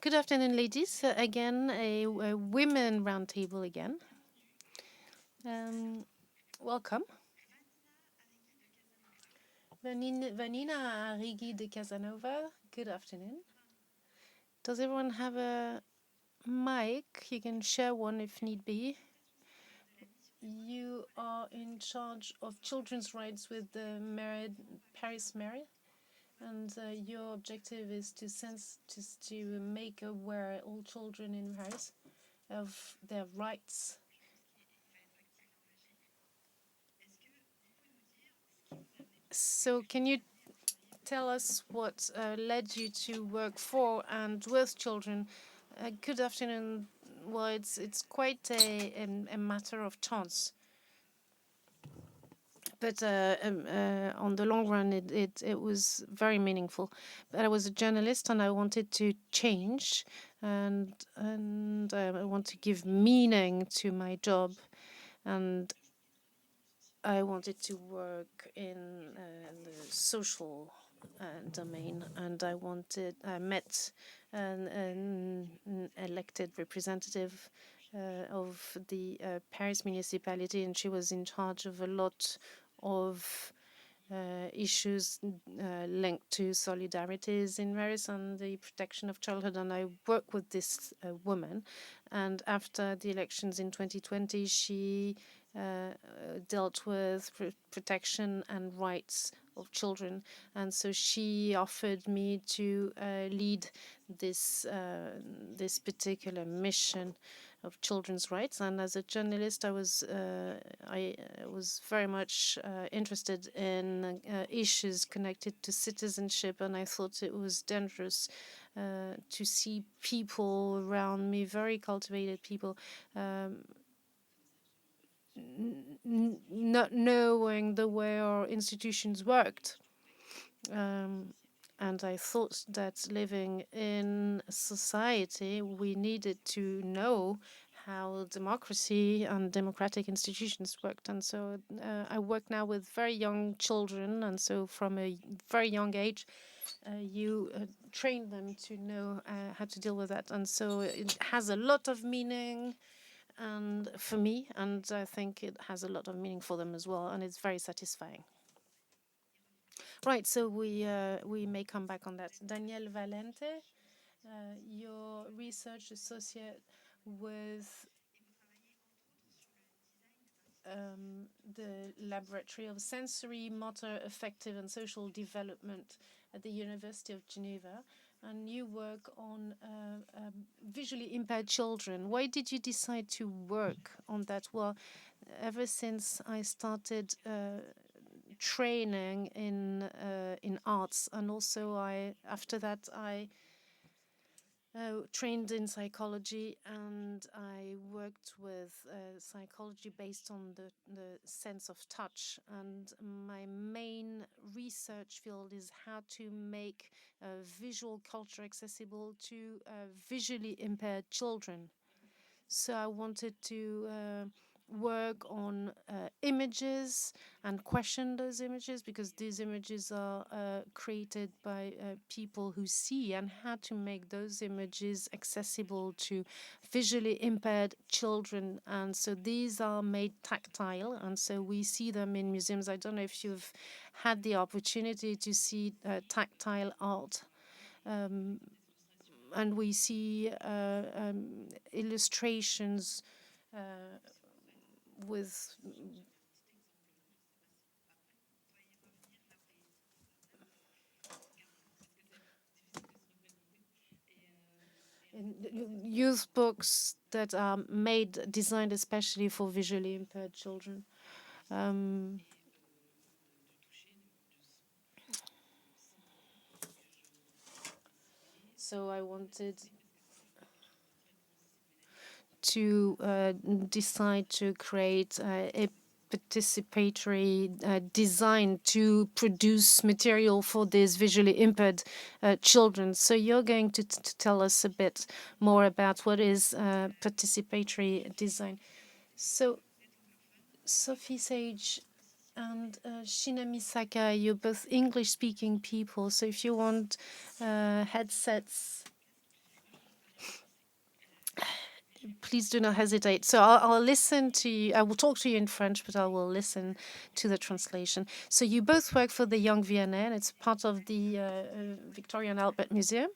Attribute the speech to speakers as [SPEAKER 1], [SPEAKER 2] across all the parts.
[SPEAKER 1] Good afternoon, ladies. Again, a women roundtable again. Welcome. Vanina Arrighi de Casanova, good afternoon. Does everyone have a mic? You can share one if need be. You are in charge of children's rights with the Paris Mayor, and your objective is to make aware all children in Paris of their rights. So can you tell us what led you to work for and with children? Good afternoon. Well, it's quite a matter of chance, but on the long run, it was very meaningful. But I was a journalist, and I wanted to change, and I want to give meaning to my job, and I wanted to work in the social domain, and I met an elected representative of the Paris municipality, and she was in charge of a lot of issues linked to Solidarités in Paris and the protection of childhood. And I worked with this woman, and after the elections in 2020, she dealt with protection and rights of children, and so she offered me to lead this particular mission of children's rights. And as a journalist, I was very much interested in issues connected to citizenship, and I thought it was dangerous to see people around me, very cultivated people, not knowing the way our institutions worked. And I thought that living in society, we needed to know how democracy and democratic institutions worked. And so I work now with very young children. And so from a very young age, you train them to know how to deal with that. And so it has a lot of meaning and for me, and I think it has a lot of meaning for them as well, and it's very satisfying. Right, so we may come back on that. Daniel Valente, your research associate with the Laboratory of Sensory, Motor, Affective and Social Development at the University of Geneva, and you work on visually impaired children. Why did you decide to work on that? Well, ever since I started training in arts, and also after that I trained in psychology, and I worked with psychology based on the sense of touch. And my main research field is how to make visual culture accessible to visually impaired children. So I wanted to work on images and question those images, because these images are created by people who see, and how to make those images accessible to visually impaired children. And so these are made tactile, and so we see them in museums. I don't know if you've had the opportunity to see tactile art. And we see illustrations with youth books that are designed especially for visually impaired children. Um, so I wanted to decide to create a participatory design to produce material for these visually impaired children. So you're going to tell us a bit more about what is participatory design. So Sophie Sage and Shinami Sakai, you're both English-speaking people. So if you want headsets, please do not hesitate. So I'll listen to you. I will talk to you in French, but I will listen to the translation. So you both work for the Young V&A, and it's part of the Victoria and Albert Museum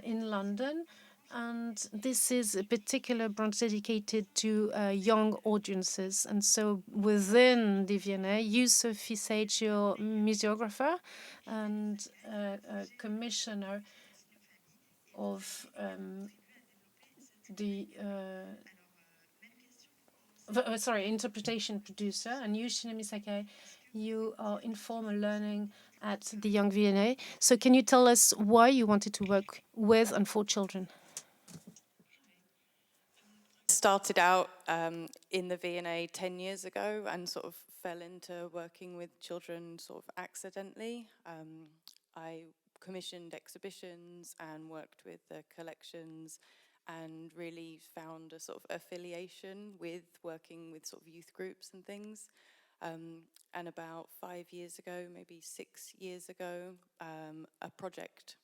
[SPEAKER 1] in London. And this is a particular branch dedicated to young audiences. And so within the V&A, you, Sophie Sage, your museographer and commissioner of the interpretation producer, and you, Shinemi Sakai, you are informal learning at the Young V&A. So can you tell us why you wanted to work with and for children?
[SPEAKER 2] Started out in the V&A 10 years ago and sort of fell into working with children sort of accidentally. I commissioned exhibitions and worked with the collections and really found a sort of affiliation with working with sort of youth groups and things. And about 5 years ago, maybe 6 years ago, a project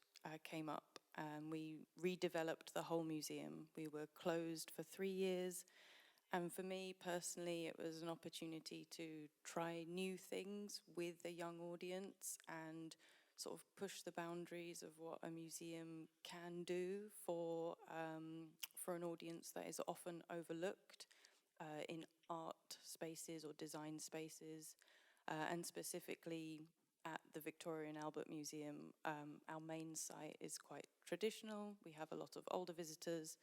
[SPEAKER 2] came up and we redeveloped the whole museum. We were closed for 3 years. And for me personally, it was an opportunity to try new things with a young audience and sort of push the boundaries of what a museum can do for an audience that is often overlooked in art spaces or design spaces, and specifically at the Victoria and Albert Museum, our main site is quite traditional. We have a lot of older visitors.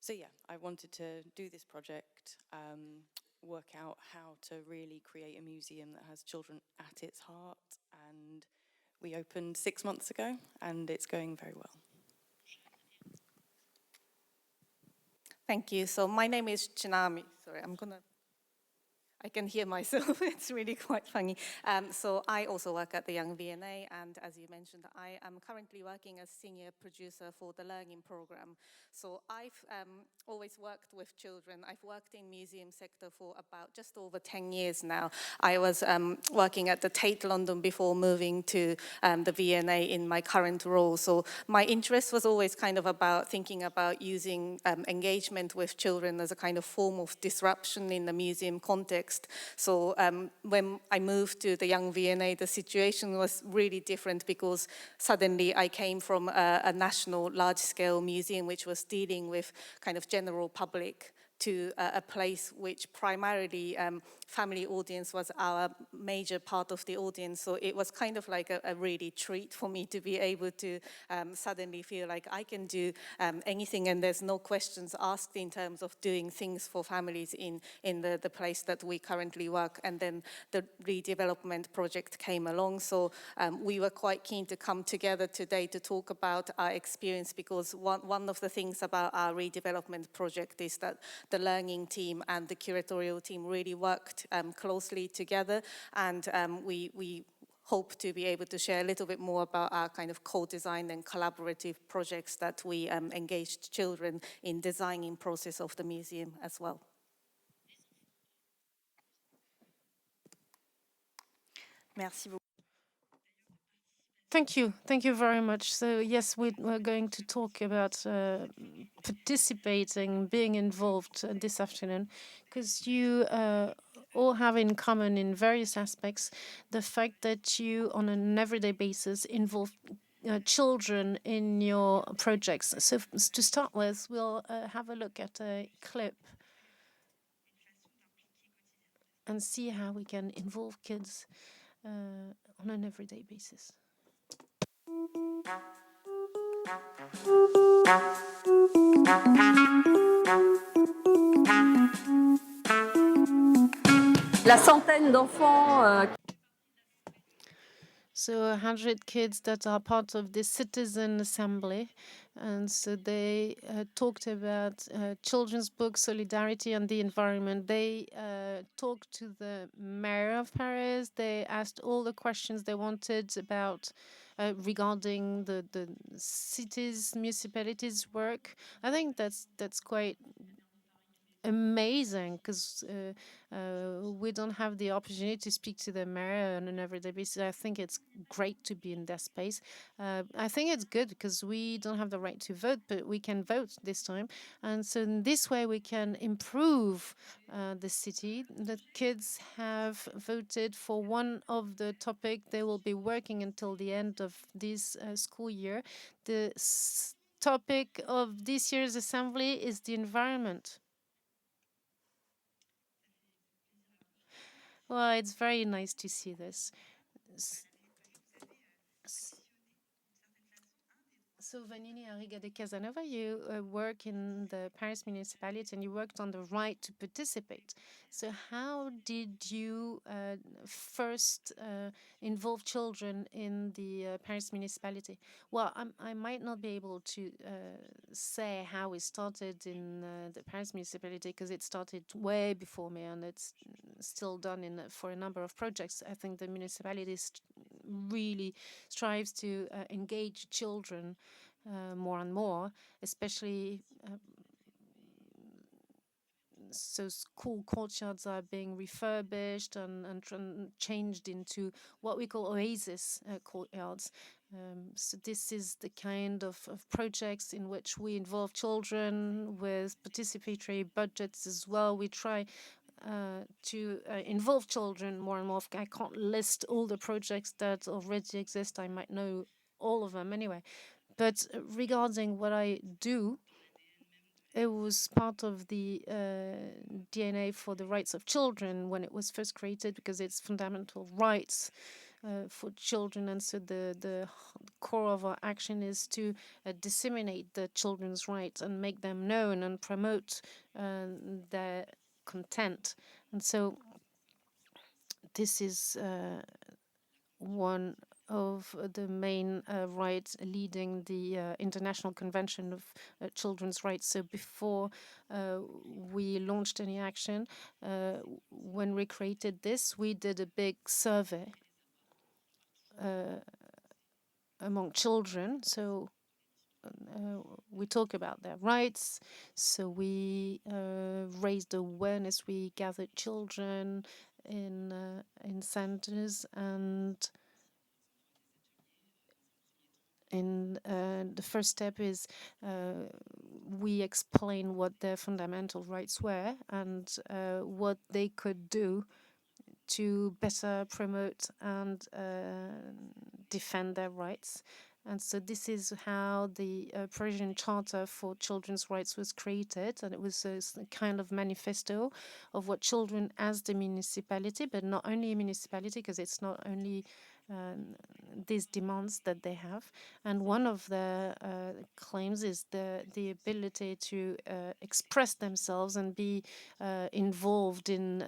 [SPEAKER 2] So yeah, I wanted to do this project, work out how to really create a museum that has children at its heart. And we opened 6 months ago and it's going very well.
[SPEAKER 3] Thank you. So my name is Chinami. Sorry, I can hear myself. It's really quite funny. So I also work at the Young V&A, and as you mentioned, I am currently working as senior producer for the learning program. So I've always worked with children. I've worked in museum sector for about just over 10 years now. I was working at the Tate London before moving to the V&A in my current role. So my interest was always kind of about thinking about using engagement with children as a kind of form of disruption in the museum context. So when I moved to the Young V&A, the situation was really different because suddenly I came from a national large-scale museum which was dealing with kind of general public to a place which primarily family audience was our major part of the audience. So it was kind of like a really treat for me to be able to suddenly feel like I can do anything and there's no questions asked in terms of doing things for families in the place that we currently work. And then the redevelopment project came along. So we were quite keen to come together today to talk about our experience, because one of the things about our redevelopment project is that the learning team and the curatorial team really worked closely together, and we hope to be able to share a little bit more about our kind of co-design and collaborative projects that we engaged children in designing process of the museum as well. Merci beaucoup.
[SPEAKER 1] Thank you very much. So yes, we're going to talk about participating, being involved this afternoon, because you all have in common in various aspects the fact that you, on an everyday basis, involve children in your projects. So to start with, we'll have a look at a clip and see how we can involve kids on an everyday basis.
[SPEAKER 4] La centaine d'enfants
[SPEAKER 1] So 100 kids that are part of the citizen assembly, and so they talked about children's books, solidarity, and the environment. They talked to the mayor of Paris. They asked all the questions they wanted about regarding the cities, municipalities' work. I think that's quite amazing because we don't have the opportunity to speak to the mayor on an everyday basis. I think it's great to be in their space. I think it's good because we don't have the right to vote, but we can vote this time. And so in this way, we can improve the city. The kids have voted for one of the topic they will be working until the end of this school year. The topic of this year's assembly is the environment. Well, it's very nice to see this. S- So, Vanina Arrighi de Casanova, you work in the Paris municipality and you worked on the right to participate. So, how did you first involve children in the Paris municipality? Well, I might not be able to say how it started in the Paris municipality because it started way before me and it's still done for a number of projects. I think the municipality really strives to engage children more and more, especially so school courtyards are being refurbished and changed into what we call oasis courtyards. So this is the kind of projects in which we involve children with participatory budgets as well. We try to involve children more and more. I can't list all the projects that already exist. I might know all of them anyway. But regarding what I do, it was part of the DNA for the rights of children when it was first created because it's fundamental rights for children. And so the core of our action is to disseminate the children's rights and make them known and promote their content. And so this is one of the main rights leading the International Convention of Children's Rights. So before we launched any action, when we created this, we did a big survey among children. So we talk about their rights. So we raised awareness. We gathered children in centers and the first step is we explain what their fundamental rights were and what they could do to better promote and defend their rights. And so this is how the Parisian Charter for Children's Rights was created. And it was a kind of manifesto of what children as the municipality, but not only a municipality, because it's not only these demands that they have. And one of the claims is the ability to express themselves and be involved in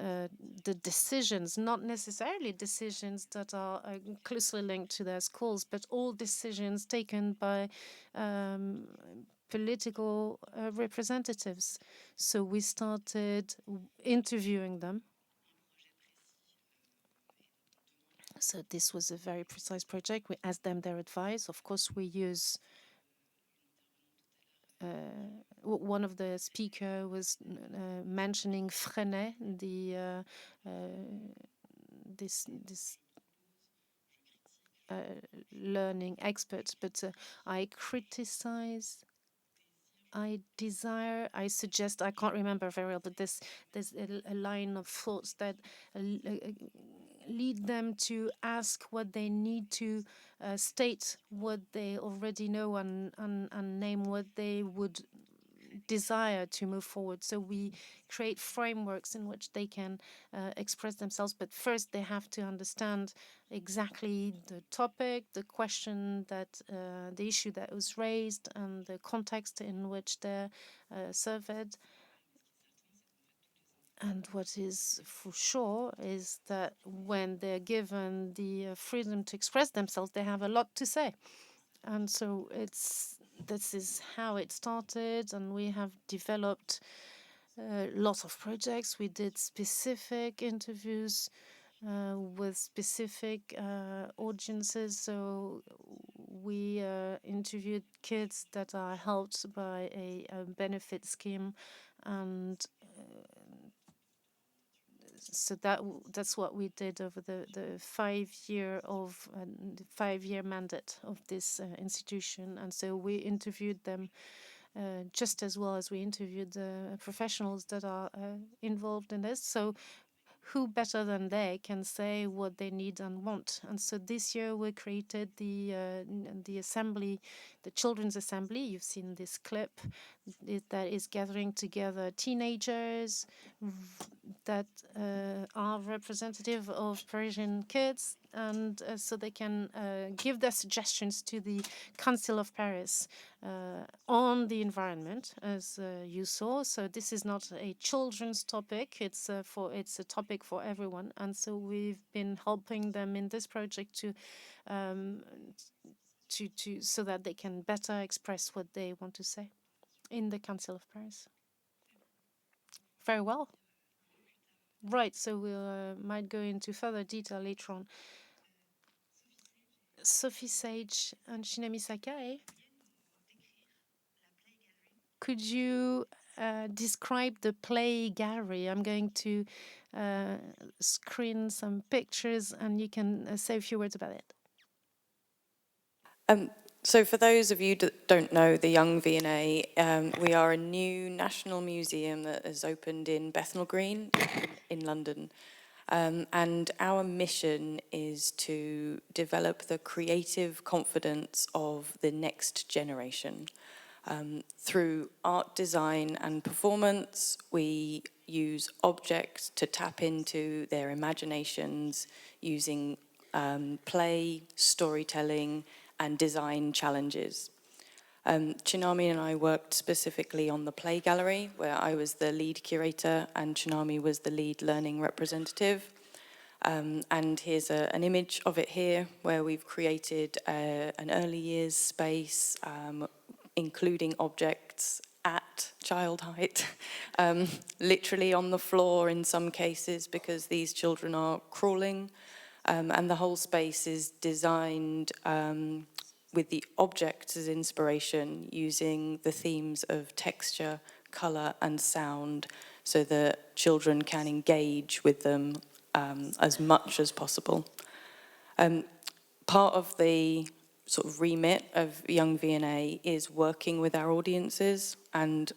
[SPEAKER 1] the decisions, not necessarily decisions that are closely linked to their schools, but all decisions taken by political representatives. So we started interviewing them. So this was a very precise project. We asked them their advice. Of course, we use one of the speaker was mentioning Freinet, the this learning expert, but I criticize, I desire, I suggest, I can't remember very well, but there's a line of thoughts that lead them to ask what they need to state what they already know and name what they would desire to move forward. So we create frameworks in which they can express themselves, but first they have to understand exactly the topic, the question that, the issue that was raised, and the context in which they're surveyed. And what is for sure is that when they're given the freedom to express themselves, they have a lot to say. And so this is how it started, and we have developed lots of projects. We did specific interviews with specific audiences. So we interviewed kids that are helped by a benefit scheme, and so that's what we did over the 5-year mandate of this institution. And so we interviewed them just as well as we interviewed the professionals that are involved in this. So who better than they can say what they need and want? And so this year we created the assembly, the children's assembly. You've seen this clip that is gathering together teenagers that are representative of Parisian kids, and so they can give their suggestions to the Council of Paris on the environment, as you saw. So this is not a children's topic; it's a topic for everyone. And so we've been helping them in this project to so that they can better express what they want to say in the Council of Paris. Very well. Right, so we might go into further detail later on. Sophie Sage and Shinemi Sakai, could you describe the play gallery? I'm going to screen some pictures and you can say a few words about it.
[SPEAKER 2] So for those of you that don't know the Young V&A, we are a new national museum that has opened in Bethnal Green in London. And our mission is to develop the creative confidence of the next generation. Through art design and performance, we use objects to tap into their imaginations using play, storytelling, and design challenges. Chinami and I worked specifically on the play gallery, where I was the lead curator and Chinami was the lead learning representative. And here's an image of it here, where we've created an early years space, including objects at child height, literally on the floor in some cases, because these children are crawling. And the whole space is designed with the objects as inspiration, using the themes of texture, colour and sound, so that children can engage with them as much as possible. Part of the sort of remit of Young V&A is working with our audiences, and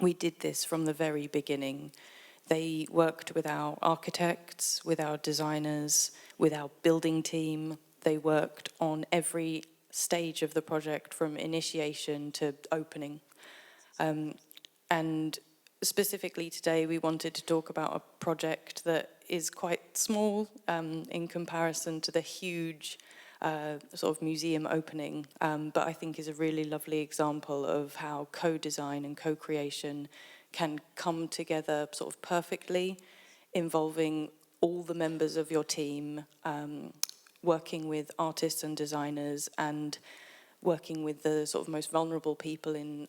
[SPEAKER 2] we did this from the very beginning. They worked with our architects, with our designers, with our building team. They worked on every stage of the project from initiation to opening. And specifically today, we wanted to talk about a project that is quite small in comparison to the huge sort of museum opening, but I think is a really lovely example of how co-design and co-creation can come together sort of perfectly, involving all the members of your team, working with artists and designers, and working with the sort of most vulnerable people in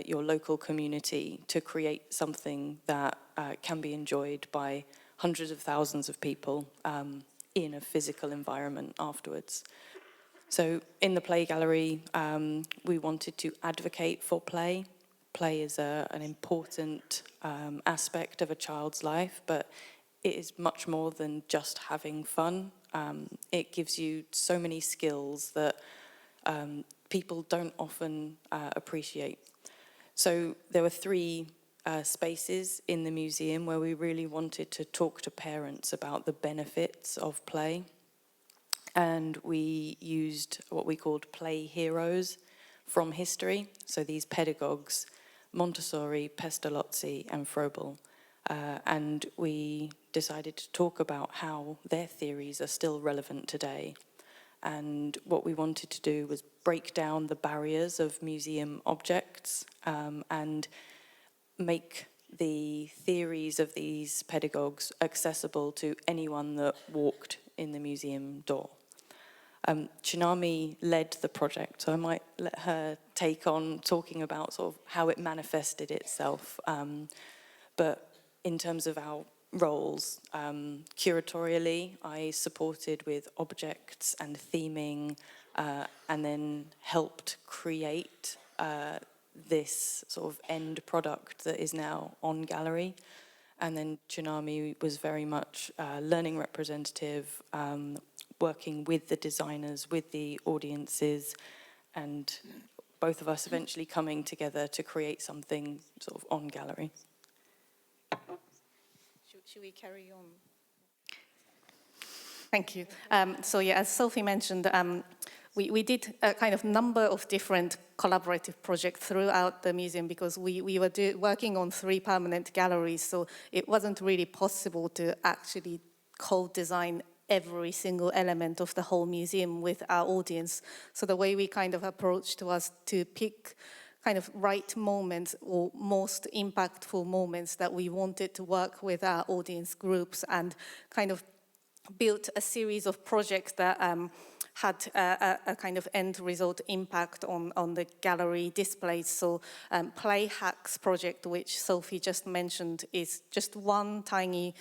[SPEAKER 2] your local community to create something that can be enjoyed by hundreds of thousands of people in a physical environment afterwards. So in the play gallery, we wanted to advocate for play. Play is an important aspect of a child's life, but it is much more than just having fun. It gives you so many skills that people don't often appreciate. So there were 3 spaces in the museum where we really wanted to talk to parents about the benefits of play. And we used what we called play heroes from history. So these pedagogues, Montessori, Pestalozzi, and Froebel. And we decided to talk about how their theories are still relevant today. And what we wanted to do was break down the barriers of museum objects and make the theories of these pedagogues accessible to anyone that walked in the museum door. Chinami led the project, so I might let her take on talking about sort of how it manifested itself. But in terms of our roles, curatorially, I supported with objects and theming, and then helped create this sort of end product that is now on gallery. And then Tsunami was very much learning representative, working with the designers, with the audiences, and both of us eventually coming together to create something sort of on gallery.
[SPEAKER 3] Should we carry on? Thank you. So yeah, as Sophie mentioned, we did a kind of number of different collaborative projects throughout the museum because we were working on 3 permanent galleries, so it wasn't really possible to actually co-design every single element of the whole museum with our audience. So the way we kind of approached was to pick kind of right moments or most impactful moments that we wanted to work with our audience groups and kind of built a series of projects that had a kind of end result impact on the gallery displays. So Play Hacks project, which Sophie just mentioned, is just one tiny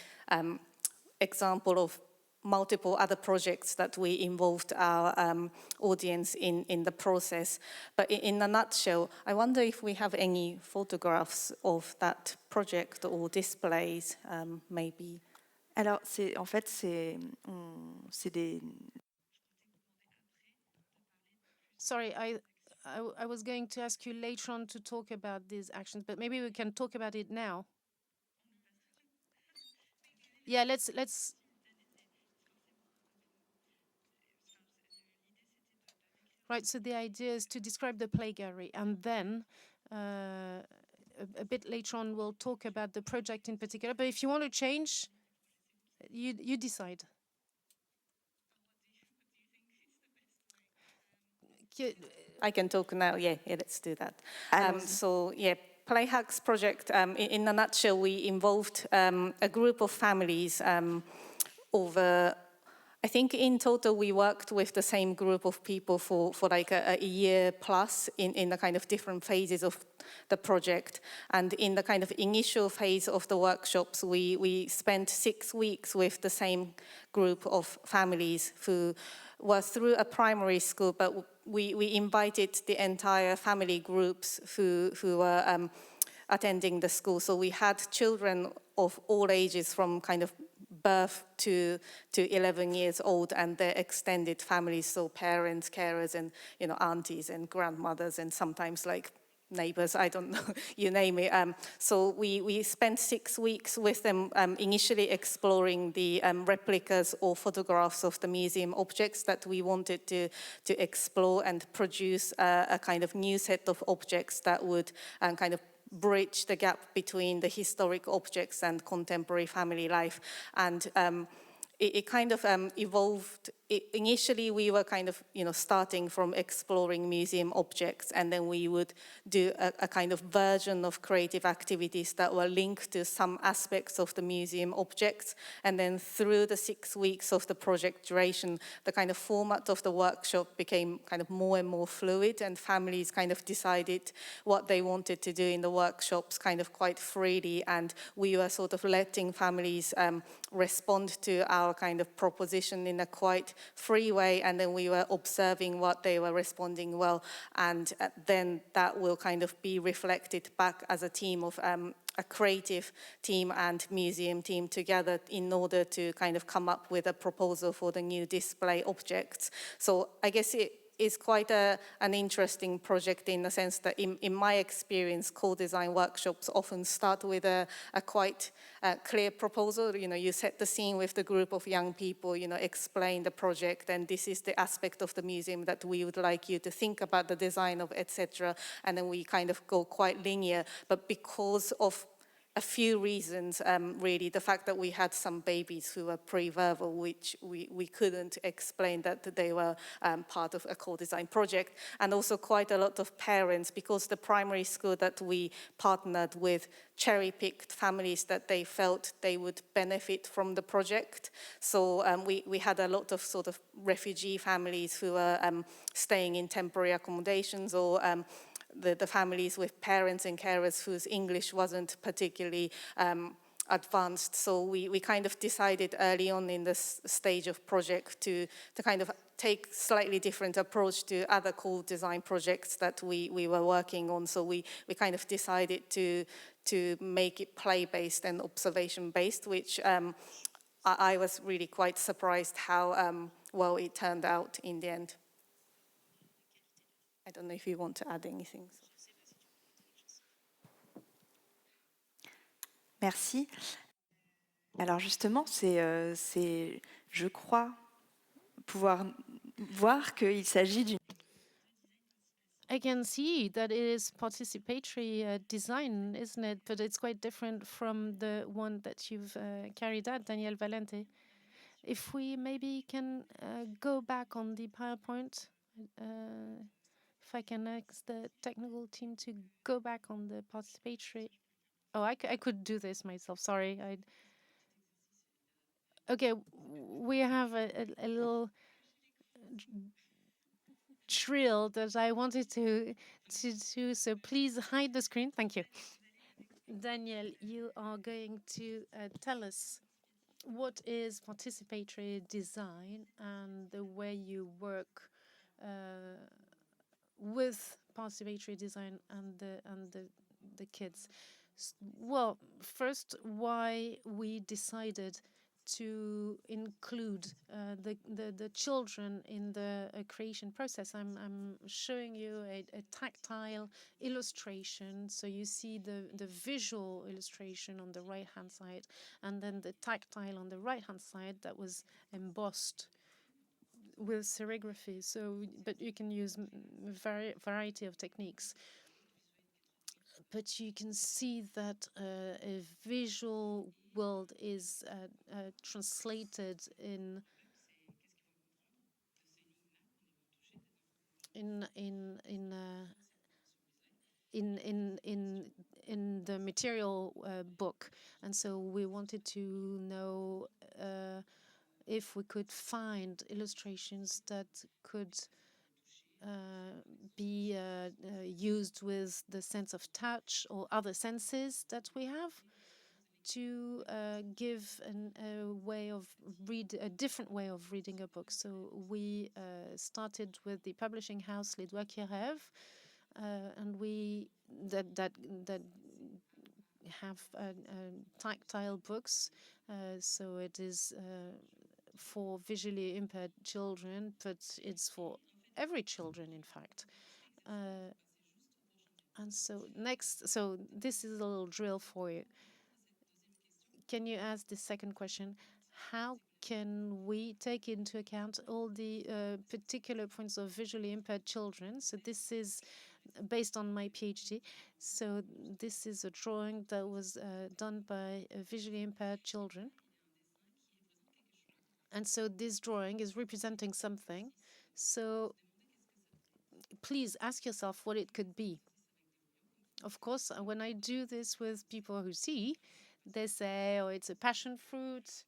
[SPEAKER 3] example of multiple other projects that we involved our audience in the process. But in a nutshell, I wonder if we have any photographs of that project or displays, maybe.
[SPEAKER 5] Alors, en fait, c'est des...
[SPEAKER 1] Sorry, I was going to ask you later on to talk about these actions, but maybe we can talk about it now. Yeah, let's. Right, so the idea is to describe the play gallery, and then a bit later on we'll talk about the project in particular. But if you want to change, you decide.
[SPEAKER 3] I can talk now, yeah, let's do that. So, yeah, Play Hacks project, in a nutshell, we involved a group of families over, I think in total we worked with the same group of people for like a year plus in the kind of different phases of the project. And in the kind of initial phase of the workshops, we spent 6 weeks with the same group of families who were through a primary school, but we invited the entire family groups who were attending the school. So we had children of all ages from kind of birth to 11 years old and their extended families, so parents, carers, and aunties and grandmothers, and sometimes like neighbors, I don't know, you name it. So we spent 6 weeks with them, initially exploring the replicas or photographs of the museum objects that we wanted to explore and produce a kind of new set of objects that would kind of bridge the gap between the historic objects and contemporary family life. And it kind of evolved. Initially, we were kind of, starting from exploring museum objects, and then we would do a kind of version of creative activities that were linked to some aspects of the museum objects. And then through the 6 weeks of the project duration, the kind of format of the workshop became kind of more and more fluid, and families kind of decided what they wanted to do in the workshops kind of quite freely, and we were sort of letting families respond to our kind of proposition in a quite free way, and then we were observing what they were responding well, and then that will kind of be reflected back as a team of a creative team and museum team together in order to kind of come up with a proposal for the new display objects. So I guess it is quite an interesting project in the sense that in my experience, co-design workshops often start with a quite clear proposal. You set the scene with the group of young people, explain the project, and this is the aspect of the museum that we would like you to think about the design of, etc. And then we kind of go quite linear, but because of a few reasons, really. The fact that we had some babies who were pre-verbal, which we couldn't explain that they were part of a co-design project, and also quite a lot of parents, because the primary school that we partnered with cherry-picked families that they felt they would benefit from the project. So we had a lot of sort of refugee families who were staying in temporary accommodations, or the families with parents and carers whose English wasn't particularly advanced. So we kind of decided early on in this stage of project to kind of take slightly different approach to other co-design projects that we were working on. So we kind of decided to make it play-based and observation-based, which I was really quite surprised how well it turned out in the end. I don't know if you want to add anything.
[SPEAKER 5] Merci. Alors justement, je crois pouvoir voir qu'il s'agit d'une...
[SPEAKER 1] I can see that it is participatory design, isn't it? But it's quite different from the one that you've carried out, Daniel Valente. If we maybe can go back on the PowerPoint, if I can ask the technical team to go back on the participatory. Oh, I could do this myself. Sorry. Okay, we have a little drill that I wanted to do. So please hide the screen. Thank you. Daniel, you are going to tell us what is participatory design and the way you work with participatory design and the kids. Well, first, why we decided to include the children in the creation process. I'm showing you a tactile illustration. So you see the visual illustration on the right-hand side, and then the tactile on the right-hand side that was embossed with serigraphy. So, but you can use variety of techniques. But you can see that a visual world is translated in the material book, and so we wanted to know if we could find illustrations that could be used with the sense of touch or other senses that we have, to give a different way of reading a book. So we started with the publishing house Les Doigts qui Rêvent, and we that have tactile books. So it is for visually impaired children, but it's for every children, in fact. And so this is a little drill for you. Can you ask the second question? How can we take into account all the particular points of visually impaired children? So this is based on my PhD. So this is a drawing that was done by visually impaired children. And so this drawing is representing something. So please ask yourself what it could be. Of course, when I do this with people who see, they say, oh, it's a passion fruit.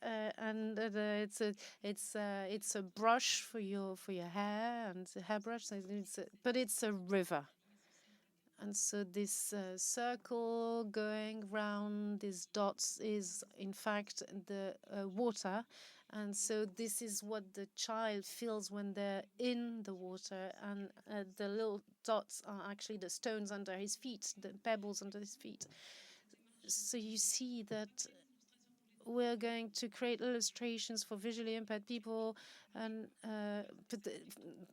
[SPEAKER 1] And it's a brush for your hair, and a hairbrush. So but it's a river. And so this circle going round these dots is, in fact, the water. And so this is what the child feels when they're in the water. And the little dots are actually the stones under his feet, the pebbles under his feet. So you see that we're going to create illustrations for visually impaired people, and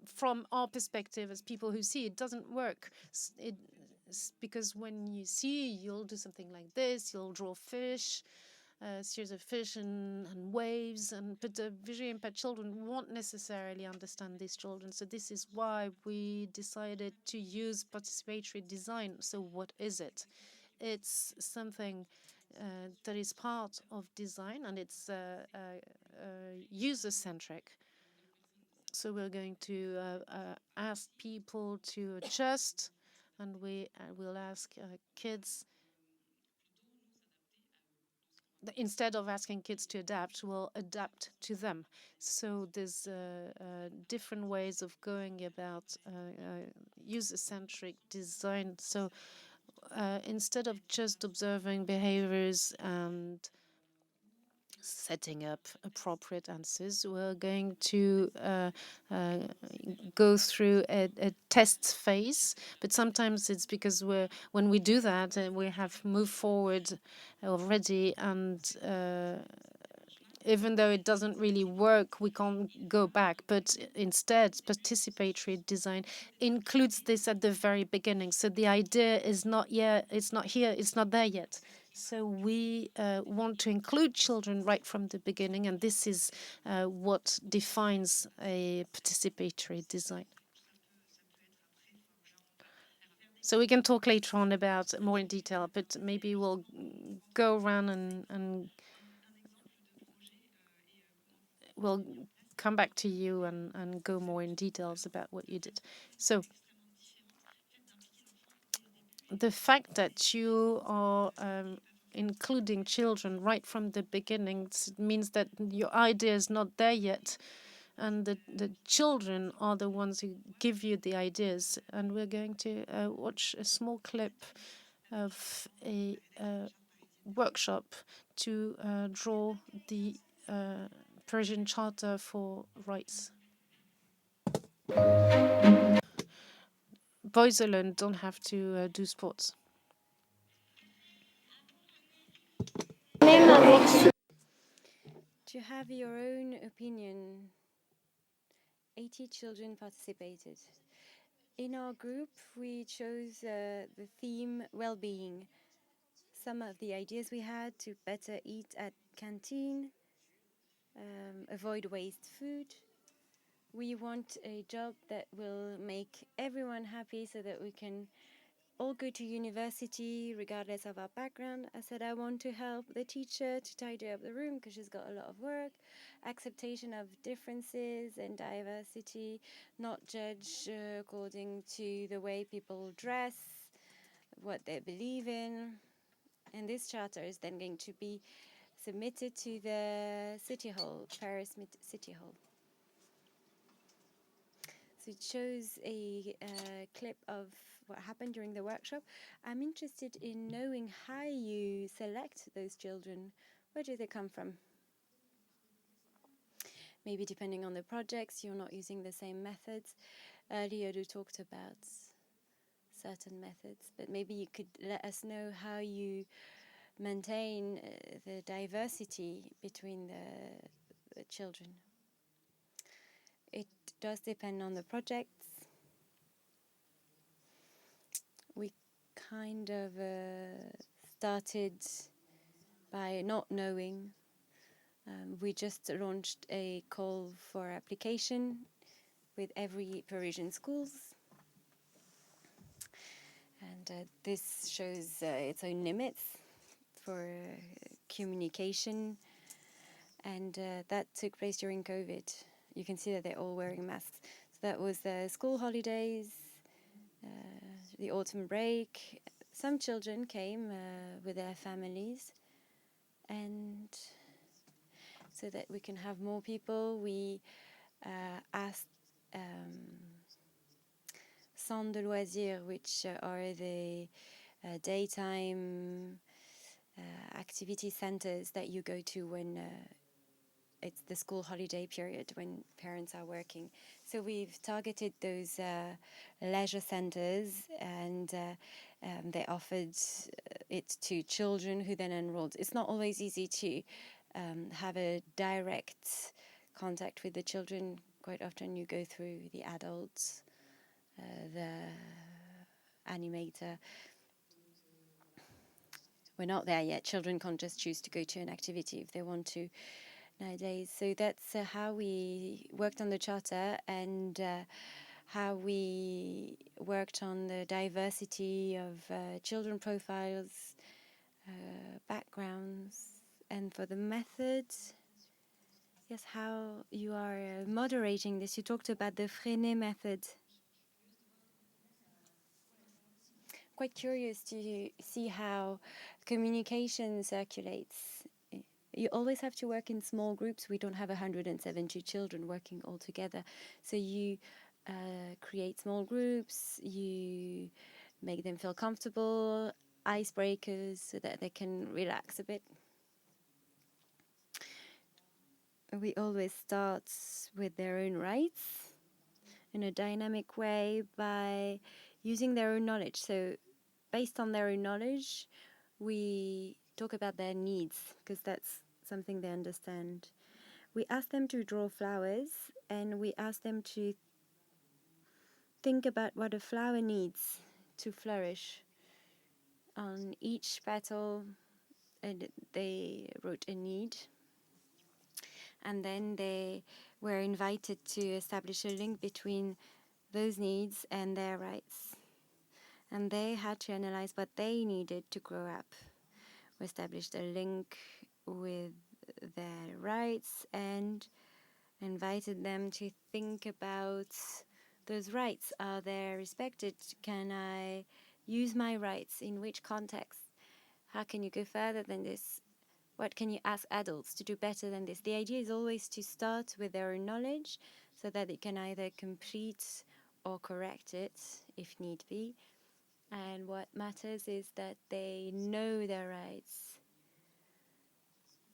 [SPEAKER 1] from our perspective as people who see, it doesn't work. Because when you see, you'll do something like this, you'll draw fish, series of fish and waves, but the visually impaired children won't necessarily understand these children. So this is why we decided to use participatory design. So what is it? It's something that is part of design, and it's user-centric. So we're going to ask people to adjust, and we will ask kids, instead of asking kids to adapt, we'll adapt to them. So there's different ways of going about user-centric design. So instead of just observing behaviors and setting up appropriate answers, we're going to go through a test phase. But sometimes it's because when we do that, we have moved forward already, and even though it doesn't really work, we can't go back. But instead, participatory design includes this at the very beginning. So the idea is not yet, it's not here, it's not there yet. So we want to include children right from the beginning, and this is what defines a participatory design. So we can talk later on about more in detail, but maybe we'll go around and we'll come back to you and go more in details about what you did. So the fact that you are including children right from the beginning means that your idea is not there yet, and the children are the ones who give you the ideas. And we're going to watch a small clip of a workshop to draw the Parisian Charter for Rights. Boys alone don't have to do sports.
[SPEAKER 6] To have your own opinion, 80 children participated. In our group, we chose the theme well-being. Some of the ideas we had: to better eat at canteen, avoid waste food. We want a job that will make everyone happy so that we can all go to university regardless of our background. I said I want to help the teacher to tidy up the room because she's got a lot of work. Acceptation of differences and diversity, not judge according to the way people dress, what they believe in. And this charter is then going to be submitted to the City Hall, Paris City Hall. So it shows a clip of what happened during the workshop. I'm interested in knowing how you select those children. Where do they come from? Maybe depending on the projects, you're not using the same methods. Earlier you talked about certain methods, but maybe you could let us know how you maintain the diversity between the children. It does depend on the projects. We kind of started by not knowing. We just launched a call for application with every Parisian schools. And this shows its own limits for communication. And that took place during COVID. You can see that they're all wearing masks. So that was the school holidays, the autumn break. Some children came with their families, and so that we can have more people, we asked centres de loisirs, which are the daytime activity centers that you go to when it's the school holiday period, when parents are working. So we've targeted those leisure centers, and they offered it to children who then enrolled. It's not always easy to have a direct contact with the children. Quite often you go through the adults, the animator. We're not there yet. Children can't just choose to go to an activity if they want to nowadays. So that's how we worked on the charter, and how we worked on the diversity of children profiles, backgrounds. And for the methods, yes, how you are moderating this. You talked about the Freinet method. Quite curious to see how communication circulates. You always have to work in small groups. We don't have 170 children working all together. So you create small groups, you make them feel comfortable, icebreakers so that they can relax a bit. We always start with their own rights in a dynamic way by using their own knowledge. So based on their own knowledge, we talk about their needs because that's something they understand. We ask them to draw flowers and we ask them to think about what a flower needs to flourish. On each petal, they wrote a need. And then they were invited to establish a link between those needs and their rights. And they had to analyze what they needed to grow up. We established a link with their rights and invited them to think about those rights. Are they respected? Can I use my rights? In which context? How can you go further than this? What can you ask adults to do better than this? The idea is always to start with their own knowledge so that they can either complete or correct it if need be. And what matters is that they know their rights,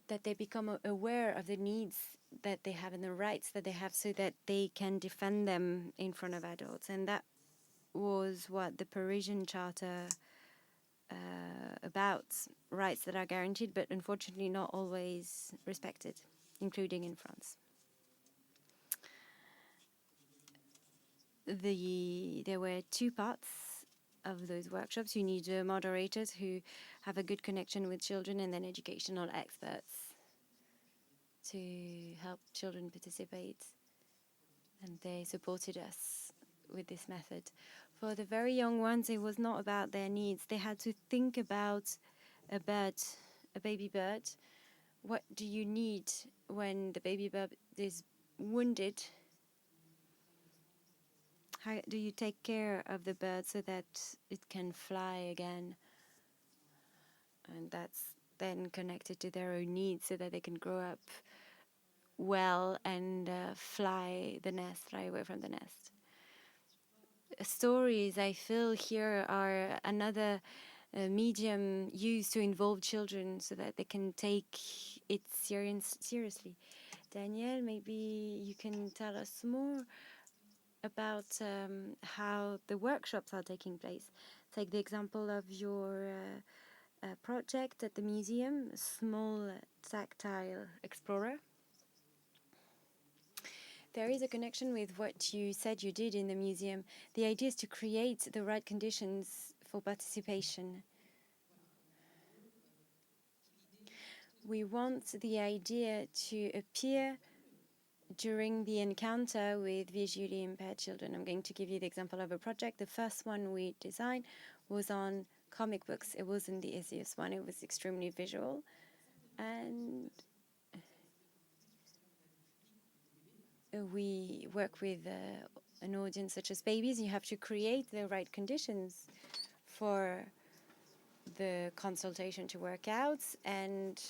[SPEAKER 6] that they become aware of the needs that they have and the rights that they have so that they can defend them in front of adults. And that was what the Parisian Charter about, rights that are guaranteed but unfortunately not always respected, including in France. There were two parts of those workshops. You need moderators who have a good connection with children and then educational experts to help children participate. And they supported us with this method. For the very young ones, it was not about their needs. They had to think about a bird, a baby bird. What do you need when the baby bird is wounded? How do you take care of the bird so that it can fly again? And that's then connected to their own needs so that they can grow up well and fly away from the nest. Stories, I feel, here are another medium used to involve children so that they can take it seriously. Danielle, maybe you can tell us more about how the workshops are taking place. Take the example of your project at the museum, Small Tactile Explorer. There is a connection with what you said you did in the museum. The idea is to create the right conditions for participation. We want the idea to appear during the encounter with visually impaired children. I'm going to give you the example of a project. The first one we designed was on comic books. It wasn't the easiest one. It was extremely visual. And we work with an audience such as babies. You have to create the right conditions for the consultation to work out, and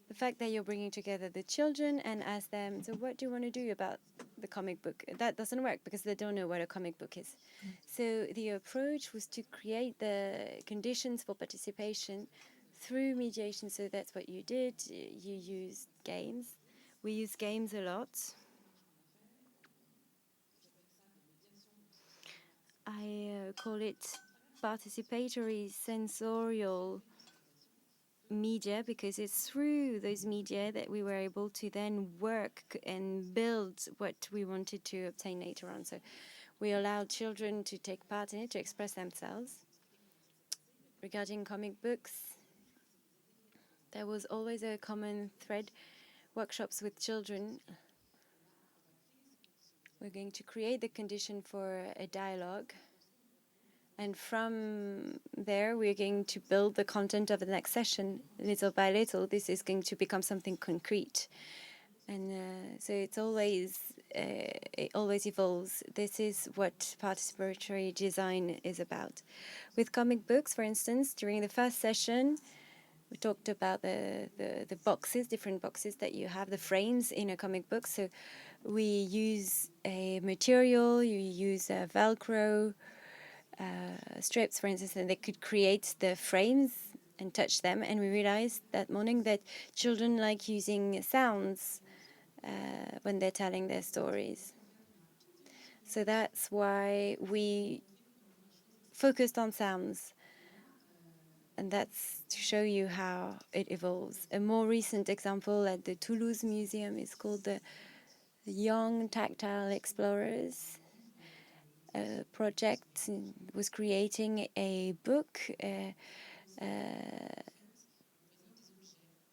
[SPEAKER 6] the fact that you're bringing together the children and ask them, so what do you want to do about the comic book? That doesn't work because they don't know what a comic book is. So the approach was to create the conditions for participation through mediation. So that's what you did. You used games. We use games a lot. I call it participatory sensorial media because it's through those media that we were able to then work and build what we wanted to obtain later on. So we allowed children to take part in it, to express themselves. Regarding comic books, there was always a common thread, workshops with children. We're going to create the condition for a dialogue. And from there, we're going to build the content of the next session. Little by little, this is going to become something concrete. And so it always evolves. This is what participatory design is about. With comic books, for instance, during the first session, We talked about the boxes, different boxes that you have, the frames in a comic book. So we use a material, you use a Velcro strips, for instance, and they could create the frames and touch them. And we realized that morning that children like using sounds when they're telling their stories. So that's why we focused on sounds. And that's to show you how it evolves. A more recent example at the Toulouse Museum is called the Young Tactile Explorers. A project was creating a book, a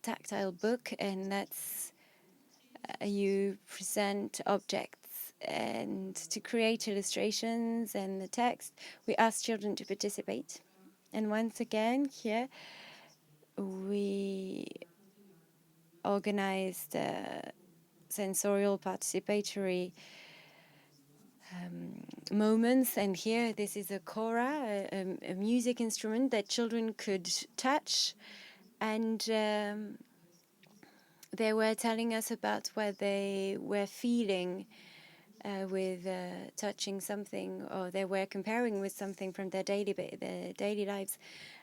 [SPEAKER 6] tactile book, and that's you present objects and to create illustrations and the text. We ask children to participate. And once again, here we organized sensorial participatory moments. And here, this is a kora, a music instrument that children could touch. And they were telling us about what they were feeling with touching something, or they were comparing with something from their daily lives.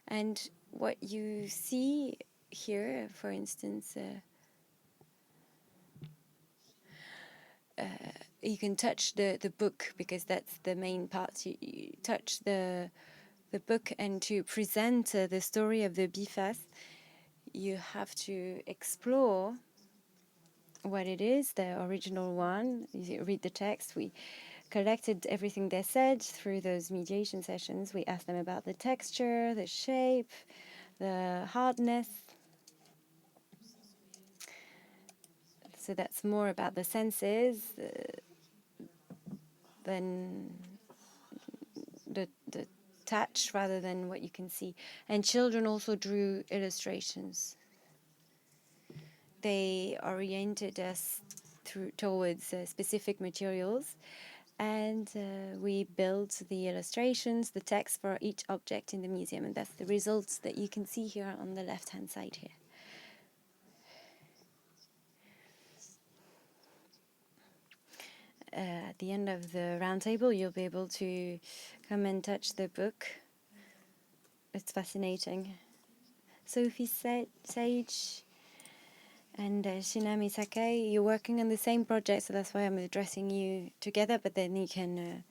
[SPEAKER 6] And what you see here, for instance, you can touch the book, because that's the main part. You touch the book, and to present the story of the biface, you have to explore what it is, the original one. You read the text. We collected everything they said through those mediation sessions. We asked them about the texture, the shape, the hardness. So that's more about the senses than the touch, rather than what you can see. And children also drew illustrations. They oriented us towards specific materials, and we built the illustrations, the text for each object in the museum, and that's the results that you can see here on the left-hand side here. At the end of the roundtable, you'll be able to come and touch the book. It's fascinating. Sophie Sage and Shinami Sakai, you're working on the same project, so that's why I'm addressing you together, but then you can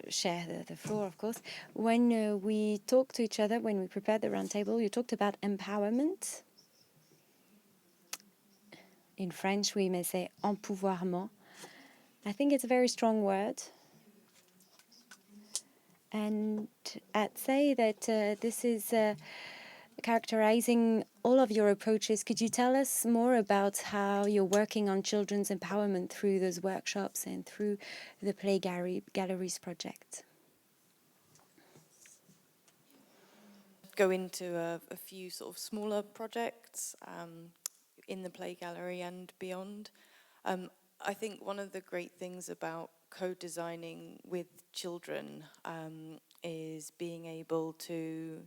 [SPEAKER 6] share the floor, of course. When we talked to each other, when we prepared the roundtable, you talked about empowerment. In French, we may say empouvoirment. I think it's a very strong word. And I'd say that this is characterizing all of your approaches. Could you tell us more about how you're working on children's empowerment through those workshops and through the Play Galleries project?
[SPEAKER 2] Go into a few sort of smaller projects in the Play Gallery and beyond. I think one of the great things about co-designing with children is being able to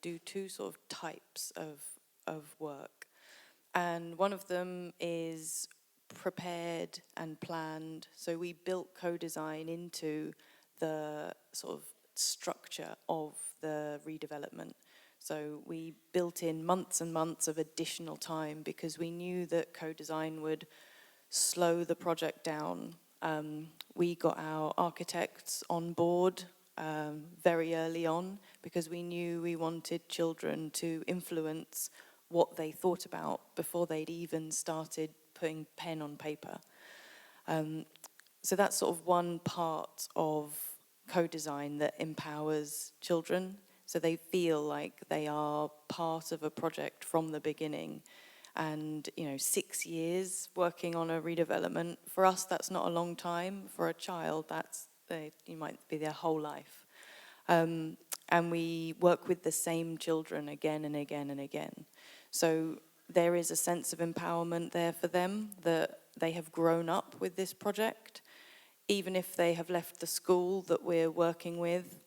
[SPEAKER 2] do two sort of types of work. And one of them is prepared and planned. So we built co-design into the sort of structure of the redevelopment. So we built in months and months of additional time, because we knew that co-design would slow the project down. We got our architects on board very early on, because we knew we wanted children to influence what they thought about before they'd even started putting pen on paper. So that's sort of one part of co-design that empowers children, so they feel like they are part of a project from the beginning. And 6 years working on a redevelopment, for us that's not a long time. For a child, you might be their whole life. And we work with the same children again and again and again. So there is a sense of empowerment there for them, that they have grown up with this project. Even if they have left the school that we're working with,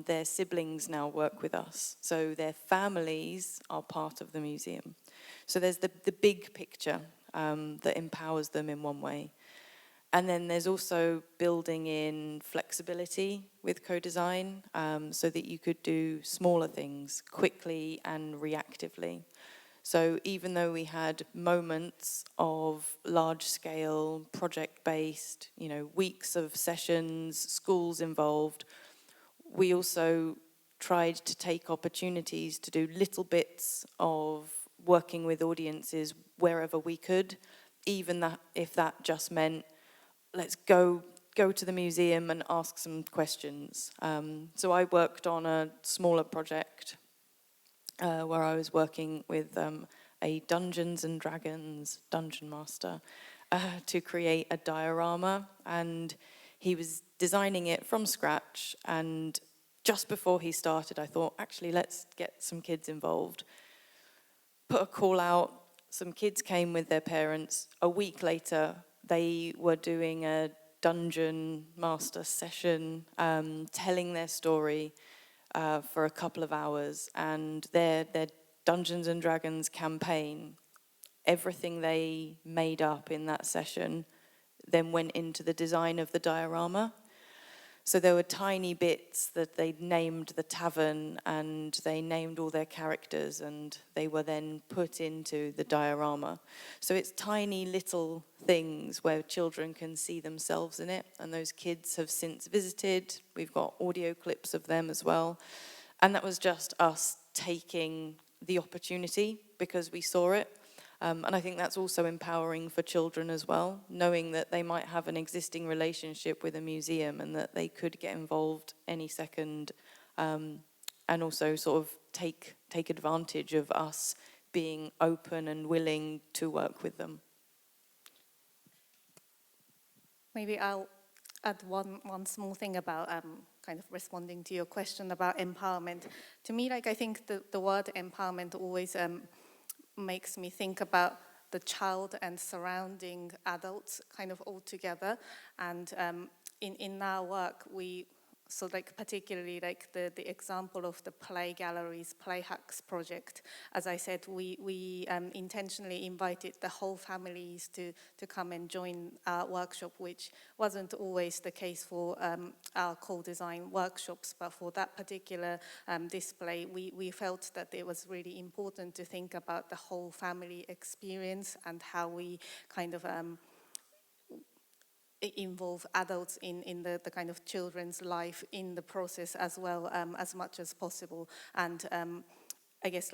[SPEAKER 2] their siblings now work with us. So their families are part of the museum. So there's the big picture that empowers them in one way. And then there's also building in flexibility with co-design so that you could do smaller things quickly and reactively. So even though we had moments of large-scale, project-based, weeks of sessions, schools involved, we also tried to take opportunities to do little bits of working with audiences wherever we could, even if that just meant let's go to the museum and ask some questions. So I worked on a smaller project where I was working with a Dungeons and Dragons dungeon master to create a diorama, and he was designing it from scratch. And just before he started, I thought, actually, let's get some kids involved. Put a call out, some kids came with their parents. A week later, they were doing a dungeon master session, telling their story for a couple of hours, and their Dungeons and Dragons campaign, everything they made up in that session then went into the design of the diorama. So there were tiny bits that they'd named the tavern and they named all their characters, and they were then put into the diorama. So it's tiny little things where children can see themselves in it, and those kids have since visited. We've got audio clips of them as well. And that was just us taking the opportunity because we saw it. And I think that's also empowering for children as well, knowing that they might have an existing relationship with a museum and that they could get involved any second, and also sort of take advantage of us being open and willing to work with them.
[SPEAKER 3] Maybe I'll add one small thing about kind of responding to your question about empowerment. To me, I think the word empowerment always makes me think about the child and surrounding adults kind of all together. And in our work, so particularly the example of the Play Galleries, Play Hacks project, as I said, we intentionally invited the whole families to come and join our workshop, which wasn't always the case for our co-design workshops, but for that particular display, we felt that it was really important to think about the whole family experience and how we kind of involve adults in the kind of children's life in the process as well, as much as possible. And I guess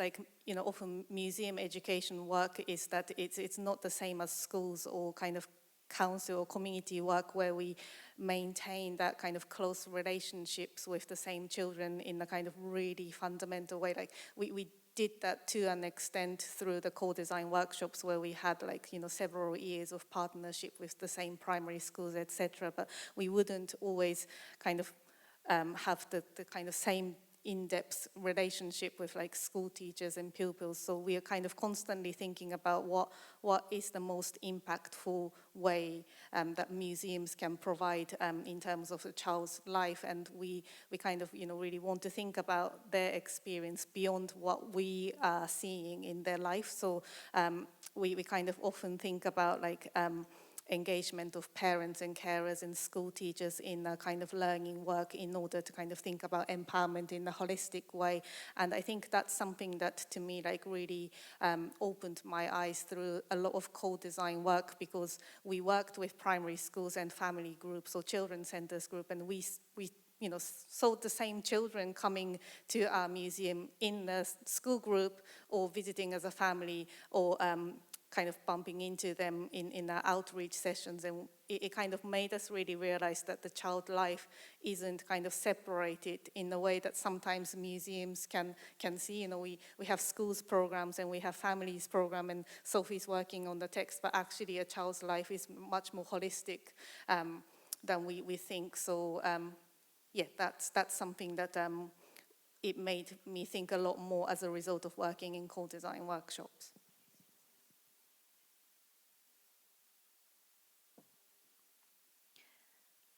[SPEAKER 3] often museum education work is that it's not the same as schools or kind of council or community work where we maintain that kind of close relationships with the same children in a kind of really fundamental way. We did that to an extent through the co-design workshops where we had several years of partnership with the same primary schools, etc. But we wouldn't always kind of have the kind of same in-depth relationship with school teachers and pupils. So we are kind of constantly thinking about what is the most impactful way that museums can provide in terms of a child's life. And we kind of, really want to think about their experience beyond what we are seeing in their life. So we kind of often think about engagement of parents and carers and school teachers in a kind of learning work in order to kind of think about empowerment in a holistic way. And I think that's something that to me really opened my eyes through a lot of co-design work, because we worked with primary schools and family groups or children's centers group, and we saw the same children coming to our museum in the school group or visiting as a family, or kind of bumping into them in our outreach sessions. And it kind of made us really realize that the child life isn't kind of separated in the way that sometimes museums can see. We have schools programs and we have families program, and Sophie's working on the text, but actually a child's life is much more holistic than we think. So that's something that it made me think a lot more as a result of working in co-design workshops.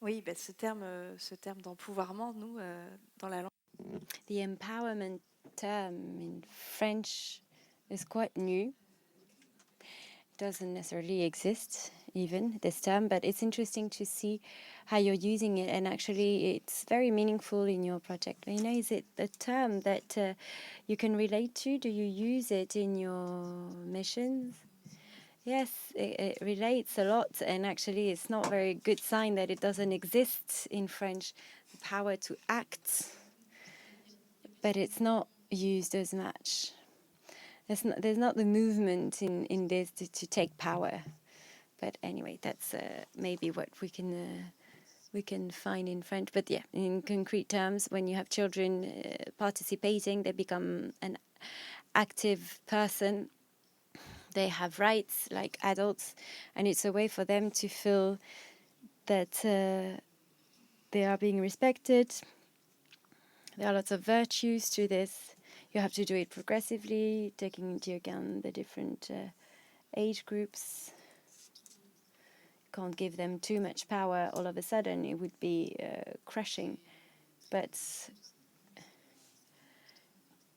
[SPEAKER 5] Oui, ben, ce terme d'empouvoirment, nous, dans la langue.
[SPEAKER 6] The empowerment term in French is quite new. It doesn't necessarily exist, even this term, but it's interesting to see how you're using it, and actually it's very meaningful in your project. Vanina, is it a term that you can relate to? Do you use it in your missions? Yes, it relates a lot, and actually it's not a very good sign that it doesn't exist in French, the power to act, but it's not used as much. There's not the movement in this to take power. But anyway, that's maybe what we can find in French. But yeah, in concrete terms, when you have children participating, they become an active person. They have rights like adults, and it's a way for them to feel that they are being respected. There are lots of virtues to this. You have to do it progressively, taking into account the different age groups. Can't give them too much power all of a sudden. It would be crushing. But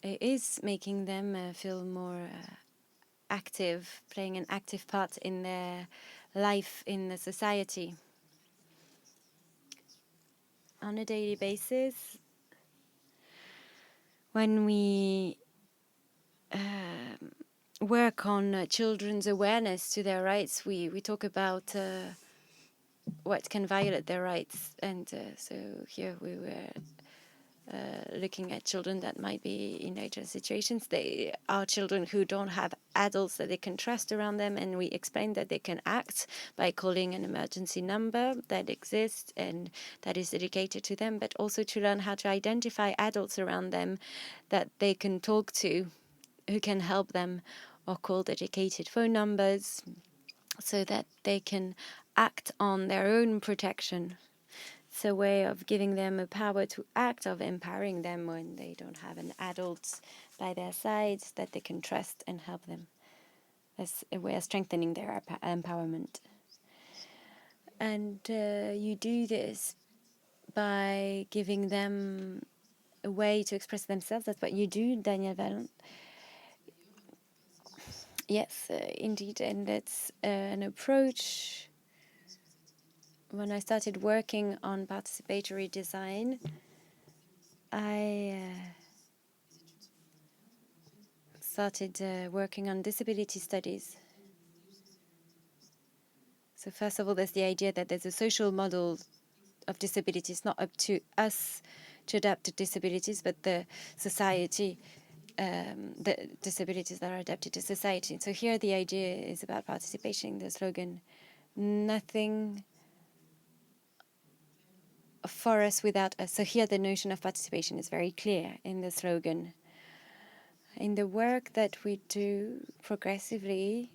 [SPEAKER 6] it is making them feel more active, playing an active part in their life in the society. On a daily basis, when we work on children's awareness to their rights, we talk about what can violate their rights. And so here we were looking at children that might be in dangerous situations. They are children who don't have adults that they can trust around them, and we explain that they can act by calling an emergency number that exists and that is dedicated to them, but also to learn how to identify adults around them that they can talk to, who can help them, or call dedicated phone numbers so that they can act on their own protection. It's a way of giving them a power to act, of empowering them when they don't have an adult by their side that they can trust and help them. That's a way of strengthening their empowerment. And you do this by giving them a way to express themselves. That's what you do, Daniel Valent. Yes, indeed, and that's an approach. When I started working on participatory design, I started working on disability studies. So first of all, there's the idea that there's a social model of disability. It's not up to us to adapt to disabilities, but the society, the disabilities that are adapted to society. So here the idea is about participation. The slogan, nothing for us without us. So here the notion of participation is very clear in the slogan. In the work that we do progressively,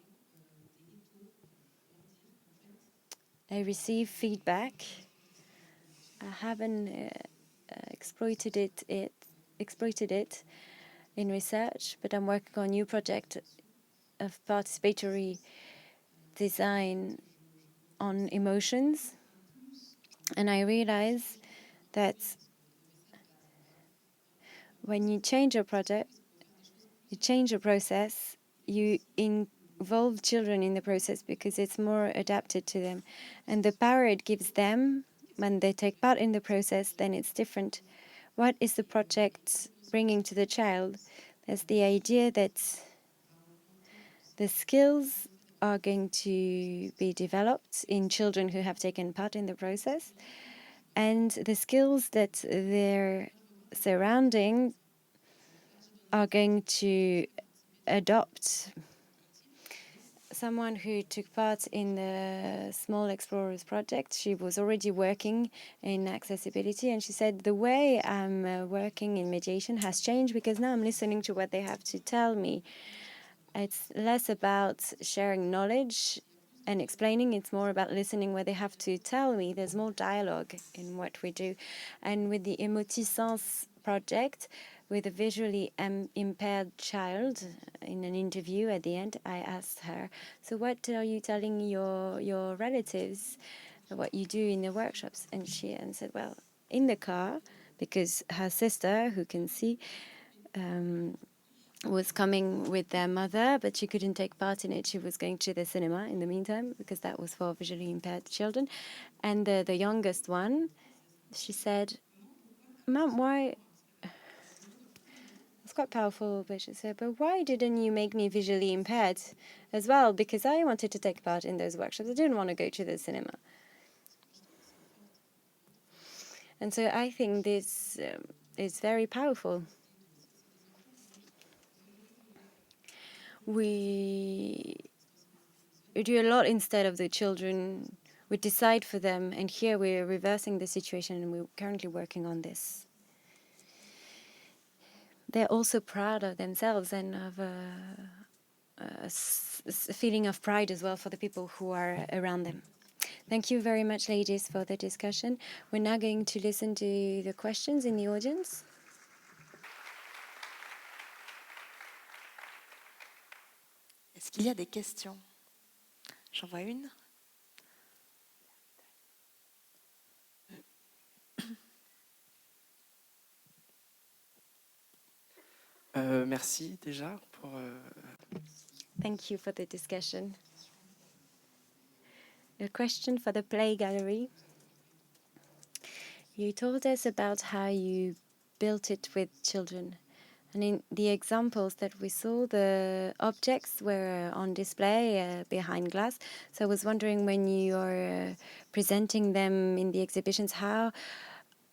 [SPEAKER 6] I receive feedback. I haven't exploited it in research, but I'm working on a new project of participatory design on emotions. And I realize that when you change a project, you change a process, you involve children in the process because it's more adapted to them. And the power it gives them when they take part in the process, then it's different. What is the project bringing to the child? There's the idea that the skills are going to be developed in children who have taken part in the process, and the skills that they're surrounding are going to adopt. Someone who took part in the Small Explorers project, she was already working in accessibility, and she said, the way I'm working in mediation has changed because now I'm listening to what they have to tell me. It's less about sharing knowledge and explaining, it's more about listening what they have to tell me. There's more dialogue in what we do. And with the Emotisance project, with a visually impaired child, in an interview at the end, I asked her, so what are you telling your relatives what you do in the workshops. And she said, well, in the car, because her sister, who can see, was coming with their mother, but she couldn't take part in it. She was going to the cinema in the meantime, because that was for visually impaired children. And the youngest one, she said, Mom, why... It's quite powerful, but she said, but why didn't you make me visually impaired as well? Because I wanted to take part in those workshops. I didn't want to go to the cinema. And so I think this is very powerful. We do a lot instead of the children. We decide for them, and here we're reversing the situation, and we're currently working on this. They're also proud of themselves and of a feeling of pride as well for the people who are around them. Thank you very much, ladies, for the discussion. We're now going to listen to the questions in the audience.
[SPEAKER 5] Est-ce qu'il y a des questions? J'en vois une.
[SPEAKER 7] Merci déjà pour...
[SPEAKER 6] Thank you for the discussion. A question for the Play Gallery. You told us about how you built it with children. And in the examples that we saw, the objects were on display behind glass. So I was wondering, when you are presenting them in the exhibitions, how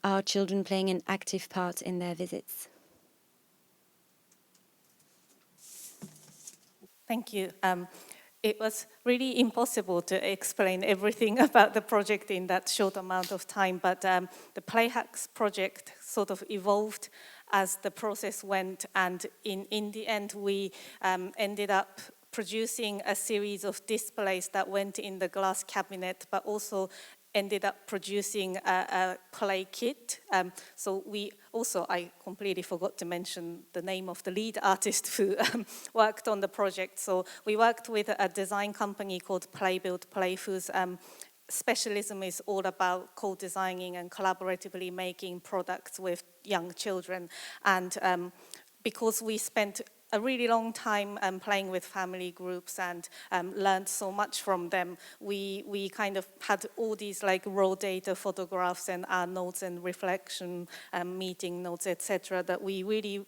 [SPEAKER 6] are children playing an active part in their visits?
[SPEAKER 3] Thank you. It was really impossible to explain everything about the project in that short amount of time, but the PlayHacks project sort of evolved as the process went, and in the end we ended up producing a series of displays that went in the glass cabinet, but also ended up producing a play kit. So we also, I completely forgot to mention the name of the lead artist who worked on the project. So we worked with a design company called Play Build Play, whose specialism is all about co-designing and collaboratively making products with young children. And because we spent a really long time playing with family groups and learned so much from them, we kind of had all these like raw data photographs and our notes and reflection meeting notes, etc., that we really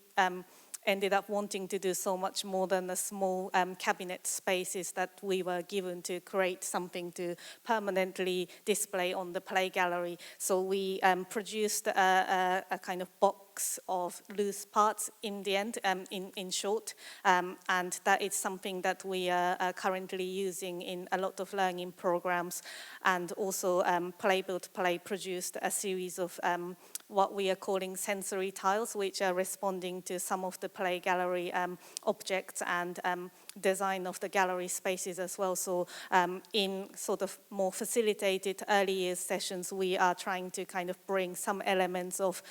[SPEAKER 3] ended up wanting to do so much more than the small cabinet spaces that we were given to create something to permanently display on the play gallery. So we produced a kind of box of loose parts in the end, in short, and that is something that we are currently using in a lot of learning programs. And also Play Build Play produced a series of what we are calling sensory tiles, which are responding to some of the play gallery objects and design of the gallery spaces as well. So in sort of more facilitated early years sessions, we are trying to kind of bring some elements of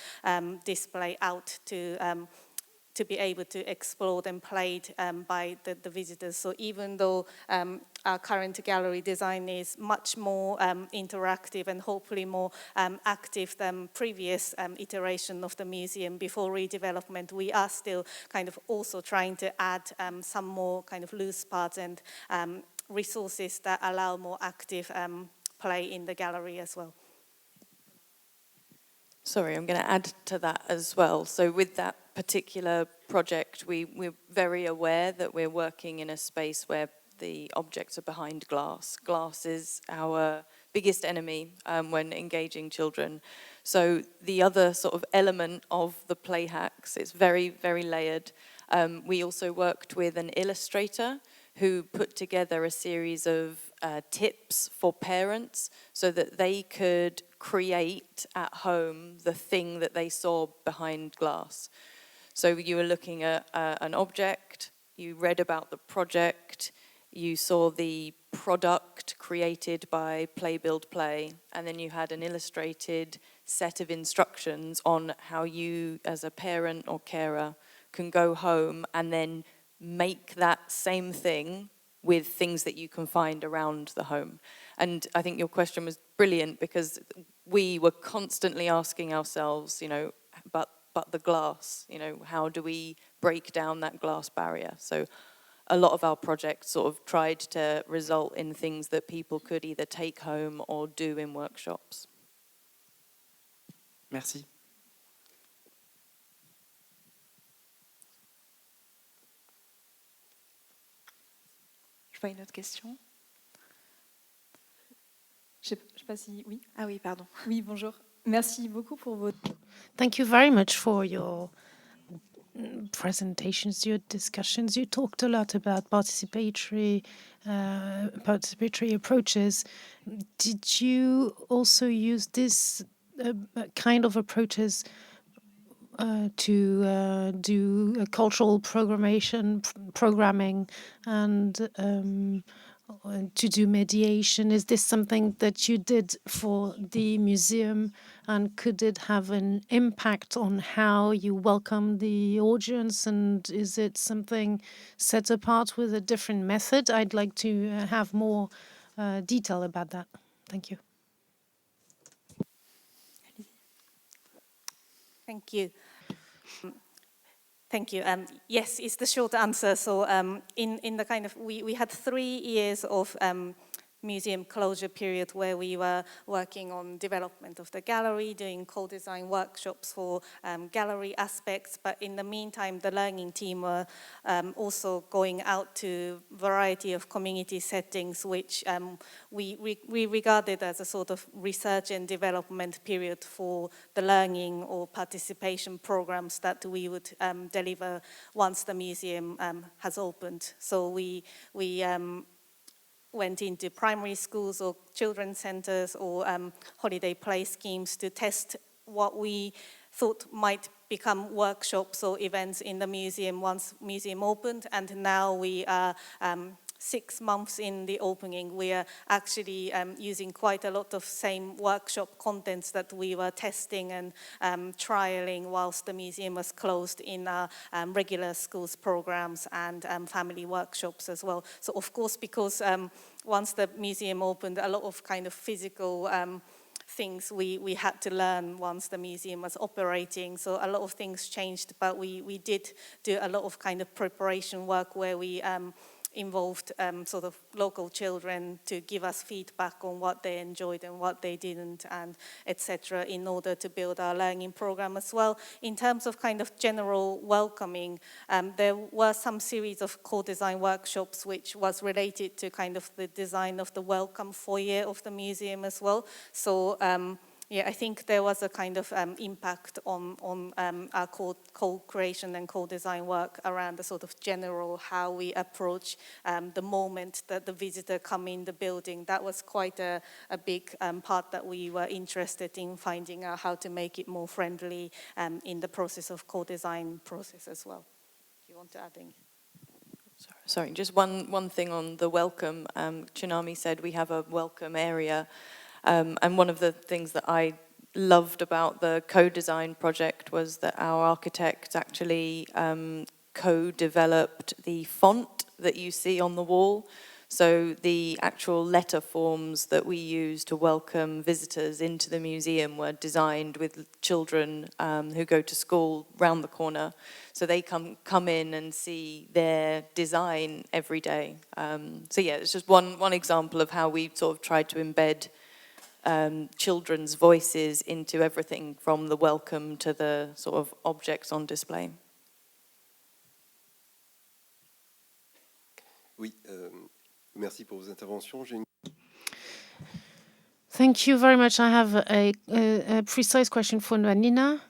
[SPEAKER 3] display out to be able to explore and played by the visitors. So even though our current gallery design is much more interactive and hopefully more active than previous iteration of the museum before redevelopment, we are still kind of also trying to add some more kind of loose parts and resources that allow more active play in the gallery as well.
[SPEAKER 2] Sorry, I'm going to add to that as well. So with that particular project, we're very aware that we're working in a space where the objects are behind glass. Glass is our biggest enemy when engaging children. So the other sort of element of the play hacks, it's very, very layered. We also worked with an illustrator who put together a series of tips for parents so that they could create at home the thing that they saw behind glass. So you were looking at an object, you read about the project, you saw the product created by Play Build Play, and then you had an illustrated set of instructions on how you as a parent or carer can go home and then make that same thing with things that you can find around the home. And I think your question was brilliant, because we were constantly asking ourselves, but the glass, how do we break down that glass barrier? So a lot of our projects sort of tried to result in things that people could either take home or do in workshops.
[SPEAKER 7] Merci.
[SPEAKER 5] Je vois une autre question.
[SPEAKER 8] Je sais pas si... Oui.
[SPEAKER 5] Ah oui, pardon.
[SPEAKER 8] Oui, bonjour. Merci beaucoup pour votre...
[SPEAKER 1] Thank you very much for your presentations, your discussions. You talked a lot about participatory approaches. Did you also use this kind of approaches to do cultural programming and to do mediation? Is this something that you did for the museum, and could it have an impact on how you welcome the audience, and is it something set apart with a different method? I'd like to have more detail about that. Thank you.
[SPEAKER 3] Thank you. Thank you. Yes, it's the short answer. So in the kind of, we had 3 years of museum closure period where we were working on development of the gallery, doing co-design workshops for gallery aspects. But in the meantime, the learning team were also going out to a variety of community settings, which we regarded as a sort of research and development period for the learning or participation programs that we would deliver once the museum has opened. So we went into primary schools or children's centers or holiday play schemes to test what we thought might become workshops or events in the museum once museum opened. And now we are 6 months in the opening. We are actually using quite a lot of same workshop contents that we were testing and trialing whilst the museum was closed in our regular schools programs and family workshops as well. So of course, because once the museum opened, a lot of kind of physical things we had to learn once the museum was operating. So a lot of things changed, but we did do a lot of kind of preparation work where we involved sort of local children to give us feedback on what they enjoyed and what they didn't, and etc., in order to build our learning program as well. In terms of kind of general welcoming, there were some series of co-design workshops which was related to kind of the design of the welcome foyer of the museum as well. So yeah, I think there was a kind of impact on our co-creation and co-design work around the sort of general how we approach the moment that the visitor come in the building. That was quite a big part that we were interested in finding out how to make it more friendly in the process of co-design process as well. Do you want to add anything?
[SPEAKER 2] Sorry, just one thing on the welcome. Tsunami said we have a welcome area. And one of the things that I loved about the co-design project was that our architect actually co-developed the font that you see on the wall. So the actual letter forms that we use to welcome visitors into the museum were designed with children who go to school round the corner. So they come in and see their design every day. So yeah, it's just one example of how we sort of tried to embed children's voices into everything from the welcome to the sort of objects on display.
[SPEAKER 9] Oui, merci pour vos interventions.
[SPEAKER 1] Thank you very much. I have a precise question for Vanina.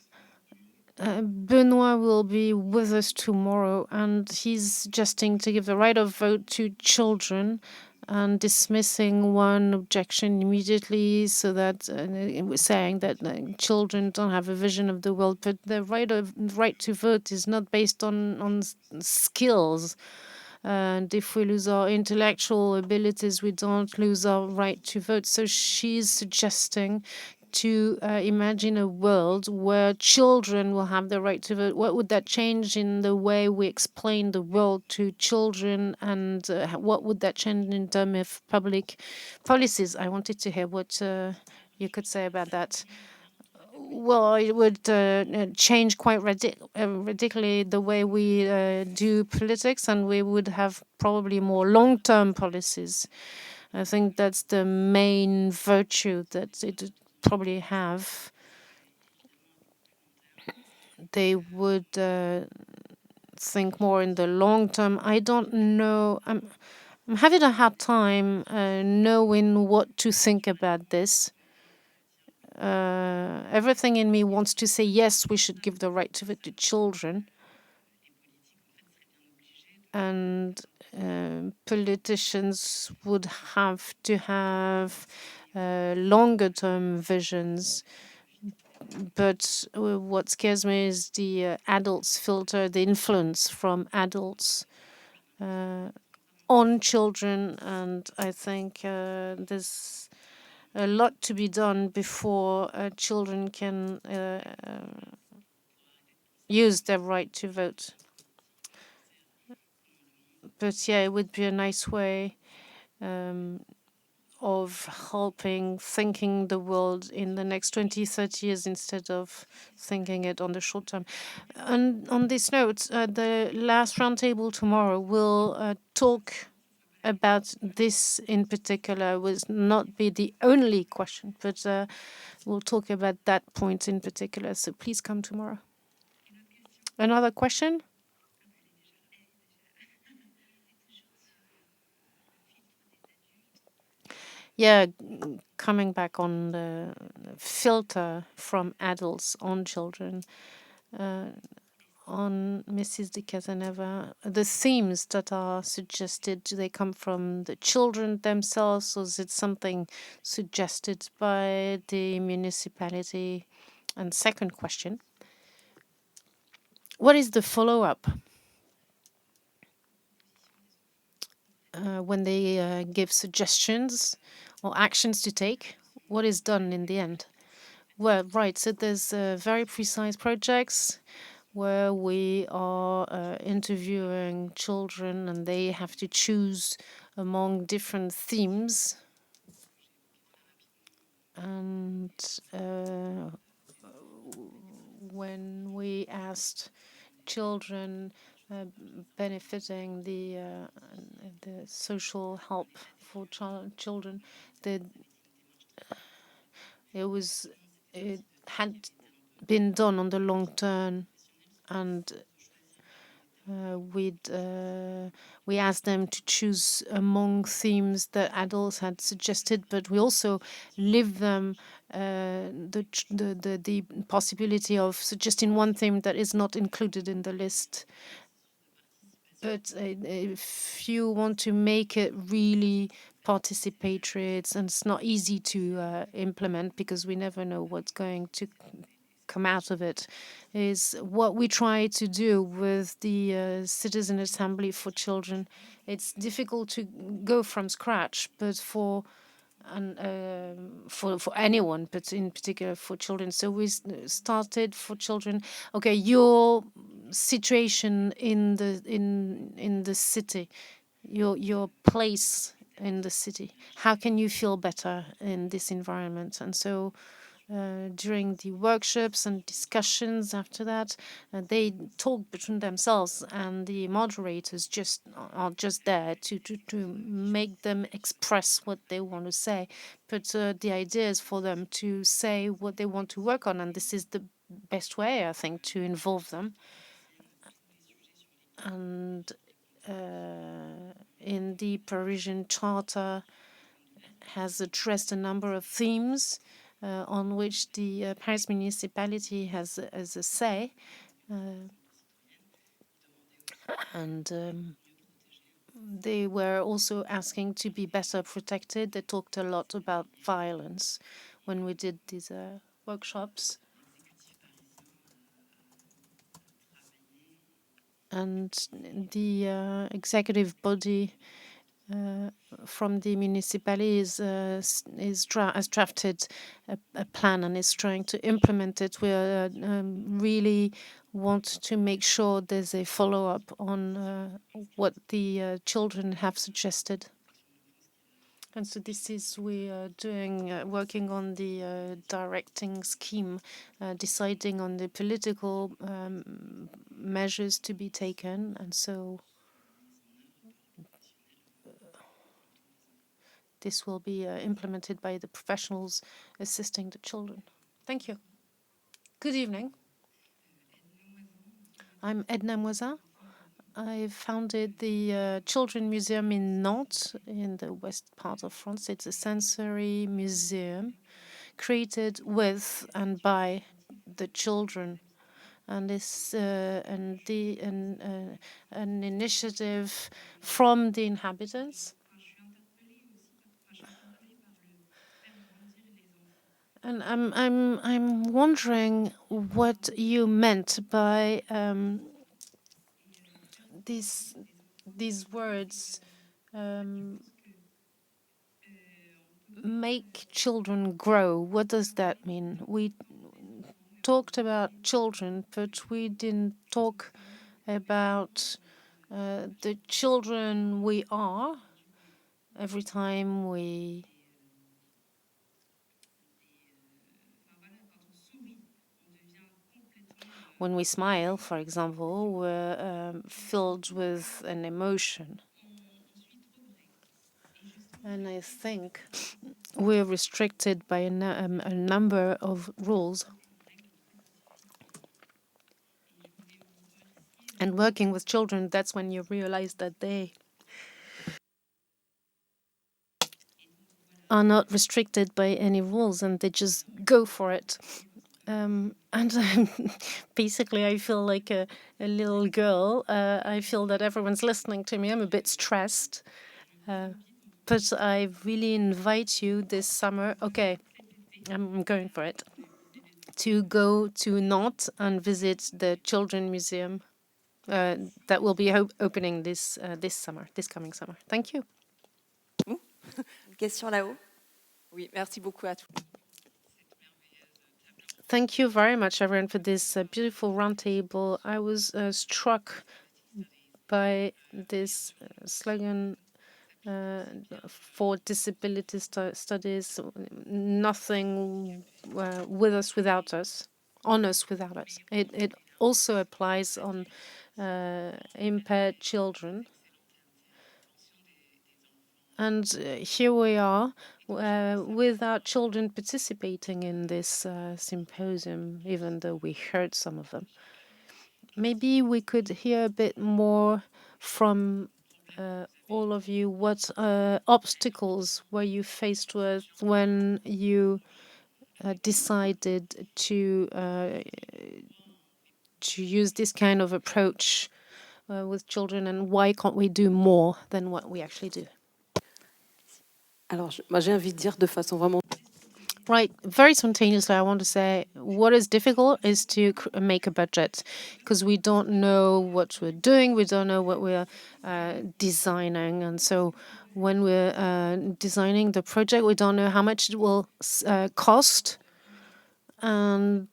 [SPEAKER 1] Benoit will be with us tomorrow, and he's suggesting to give the right of vote to children and dismissing one objection immediately, so that saying that children don't have a vision of the world. But the right to vote is not based on skills. And if we lose our intellectual abilities, we don't lose our right to vote. So she's suggesting to imagine a world where children will have the right to vote, what would that change in the way we explain the world to children, and what would that change in terms of public policies? I wanted to hear what you could say about that. Well, it would change quite radically the way we do politics, and we would have probably more long-term policies. I think that's the main virtue that it would probably have. They would think more in the long term. I don't know. I'm having a hard time knowing what to think about this. Everything in me wants to say, yes, we should give the right to vote to children. And politicians would have to have longer term visions. But what scares me is the adults filter, the influence from adults on children. And I think there's a lot to be done before children can use their right to vote. But yeah, it would be a nice way of helping thinking the world in the next 20, 30 years instead of thinking it on the short term. And on this note, the last roundtable tomorrow will talk about this in particular. Will not be the only question, but we'll talk about that point in particular. So please come tomorrow. Another question? Yeah, coming back on the filter from adults on children, on Mrs. de Casanova, the themes that are suggested, do they come from the children themselves, or is it something suggested by the municipality? And second question, what is the follow-up when they give suggestions or actions to take? What is done in the end? Well, right. So there's very precise projects where we are interviewing children, and they have to choose among different themes. And when we asked children benefiting the social help for children, it had been done on the long term, and we asked them to choose among themes that adults had suggested, but we also leave them the possibility of suggesting one theme that is not included in the list. But if you want to make it really participatory, it's not easy to implement, because we never know what's going to come out of it, is what we try to do with the Citizen Assembly for Children. It's difficult to go from scratch, but for anyone, but in particular for children. So we started for children. Okay, your situation in the city, your place in the city. How can you feel better in this environment? And so during the workshops and discussions after that, they talk between themselves, and the moderators are just there to make them express what they want to say. But the idea is for them to say what they want to work on, and this is the best way, I think, to involve them. And in the Parisian Charter has addressed a number of themes on which the Paris municipality has a say. And they were also asking to be better protected. They talked a lot about violence when we did these workshops. And the executive body from the municipalities has drafted a plan and is trying to implement it. We really want to make sure there's a follow-up on what the children have suggested. And so this is we are doing, working on the directing scheme, deciding on the political measures to be taken. And so this will be implemented by the professionals assisting the children. Thank you. Good evening. I'm Edna Moisin. I founded the Children Museum in Nantes, in the west part of France. It's a sensory museum created with and by the children. And it's an initiative from the inhabitants. And I'm wondering what you meant by these words, make children grow. What does that mean? We talked about children, but we didn't talk about the children we are every time when we smile, for example, we're filled with an emotion. And I think we're restricted by a number of rules. And working with children, that's when you realize that they are not restricted by any rules and they just go for it. And basically, I feel like a little girl. I feel that everyone's listening to me. I'm a bit stressed. But I really invite you this summer. Okay, I'm going for it. To go to Nantes and visit the Children Museum that will be opening this coming summer. Thank you.
[SPEAKER 5] Une question là-haut. Oui, merci beaucoup à tous.
[SPEAKER 1] Thank you very much, everyone, for this beautiful roundtable. I was struck by this slogan for disability studies, nothing with us without us, on us without us. It also applies on impaired children. And here we are, without children participating in this symposium, even though we heard some of them. Maybe we could hear a bit more from all of you. What obstacles were you faced with when you decided to use this kind of approach with children, and why can't we do more than what we actually do?
[SPEAKER 10] Alors, moi, j'ai envie de dire de façon vraiment...
[SPEAKER 1] Right, very spontaneously, I want to say what is difficult is to make a budget, because we don't know what we're doing, we don't know what we're designing, and so when we're designing the project, we don't know how much it will cost, and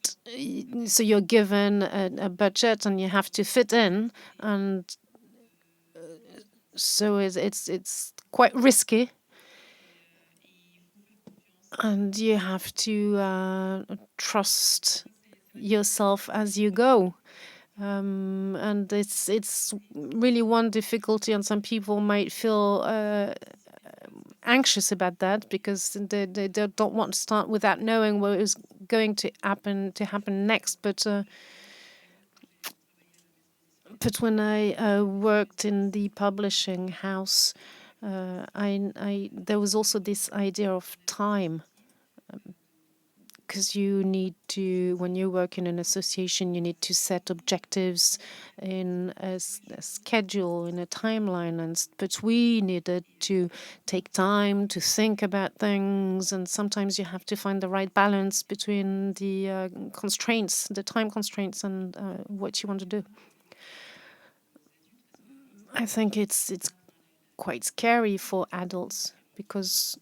[SPEAKER 1] so you're given a budget and you have to fit in, and so it's quite risky. And you have to trust yourself as you go. And it's really one difficulty, and some people might feel anxious about that because they don't want to start without knowing what is going to happen next. But when I worked in the publishing house, there was also this idea of time, because you need to, when you work in an association, you need to set objectives in a schedule, in a timeline, but we needed to take time to think about things, and sometimes you have to find the right balance between the constraints, the time constraints, and what you want to do. I think it's quite scary for adults, because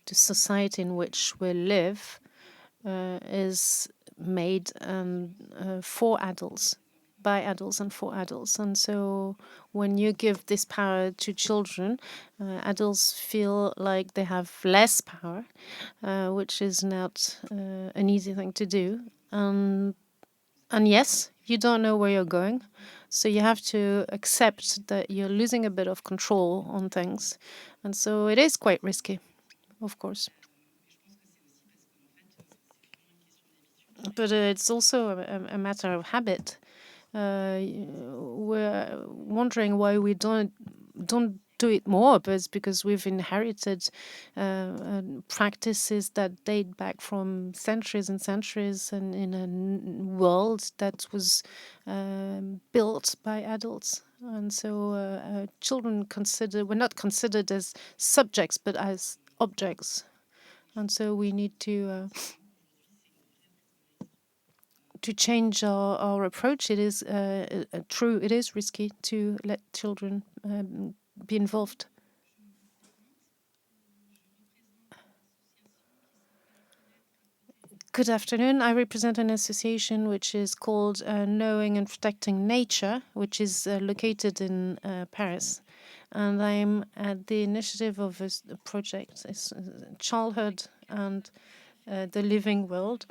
[SPEAKER 1] the society in which we live is made for adults, by adults and for adults. And so when you give this power to children, adults feel like they have less power, which is not an easy thing to do. And yes, you don't know where you're going. So you have to accept that you're losing a bit of control on things. And so it is quite risky, of course. But it's also a matter of habit. We're wondering why we don't do it more, but it's because we've inherited practices that date back from centuries and centuries, and in a world that was built by adults. And so children were not considered as subjects, but as objects. And so we need to change our approach. It is true, it is risky to let children be involved. Good afternoon. I represent an association which is called Knowing and Protecting Nature, which is located in Paris. And I'm at the initiative of a project, it's Childhood and the Living World.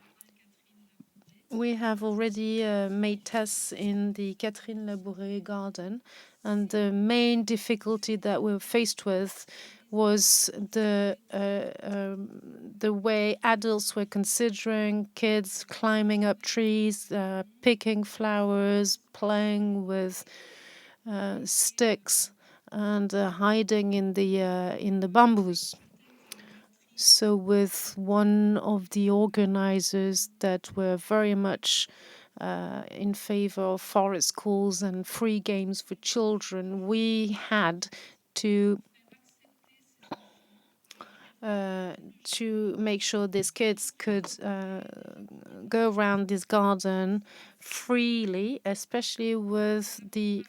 [SPEAKER 1] We have already made tests in the Catherine Labouré garden, and the main difficulty that we were faced with was the way adults were considering kids climbing up trees, picking flowers, playing with sticks, and hiding in the bamboos. So with one of the organizers that were very much in favor of forest schools and free games for children, we had to make sure these kids could go around this garden freely, especially with the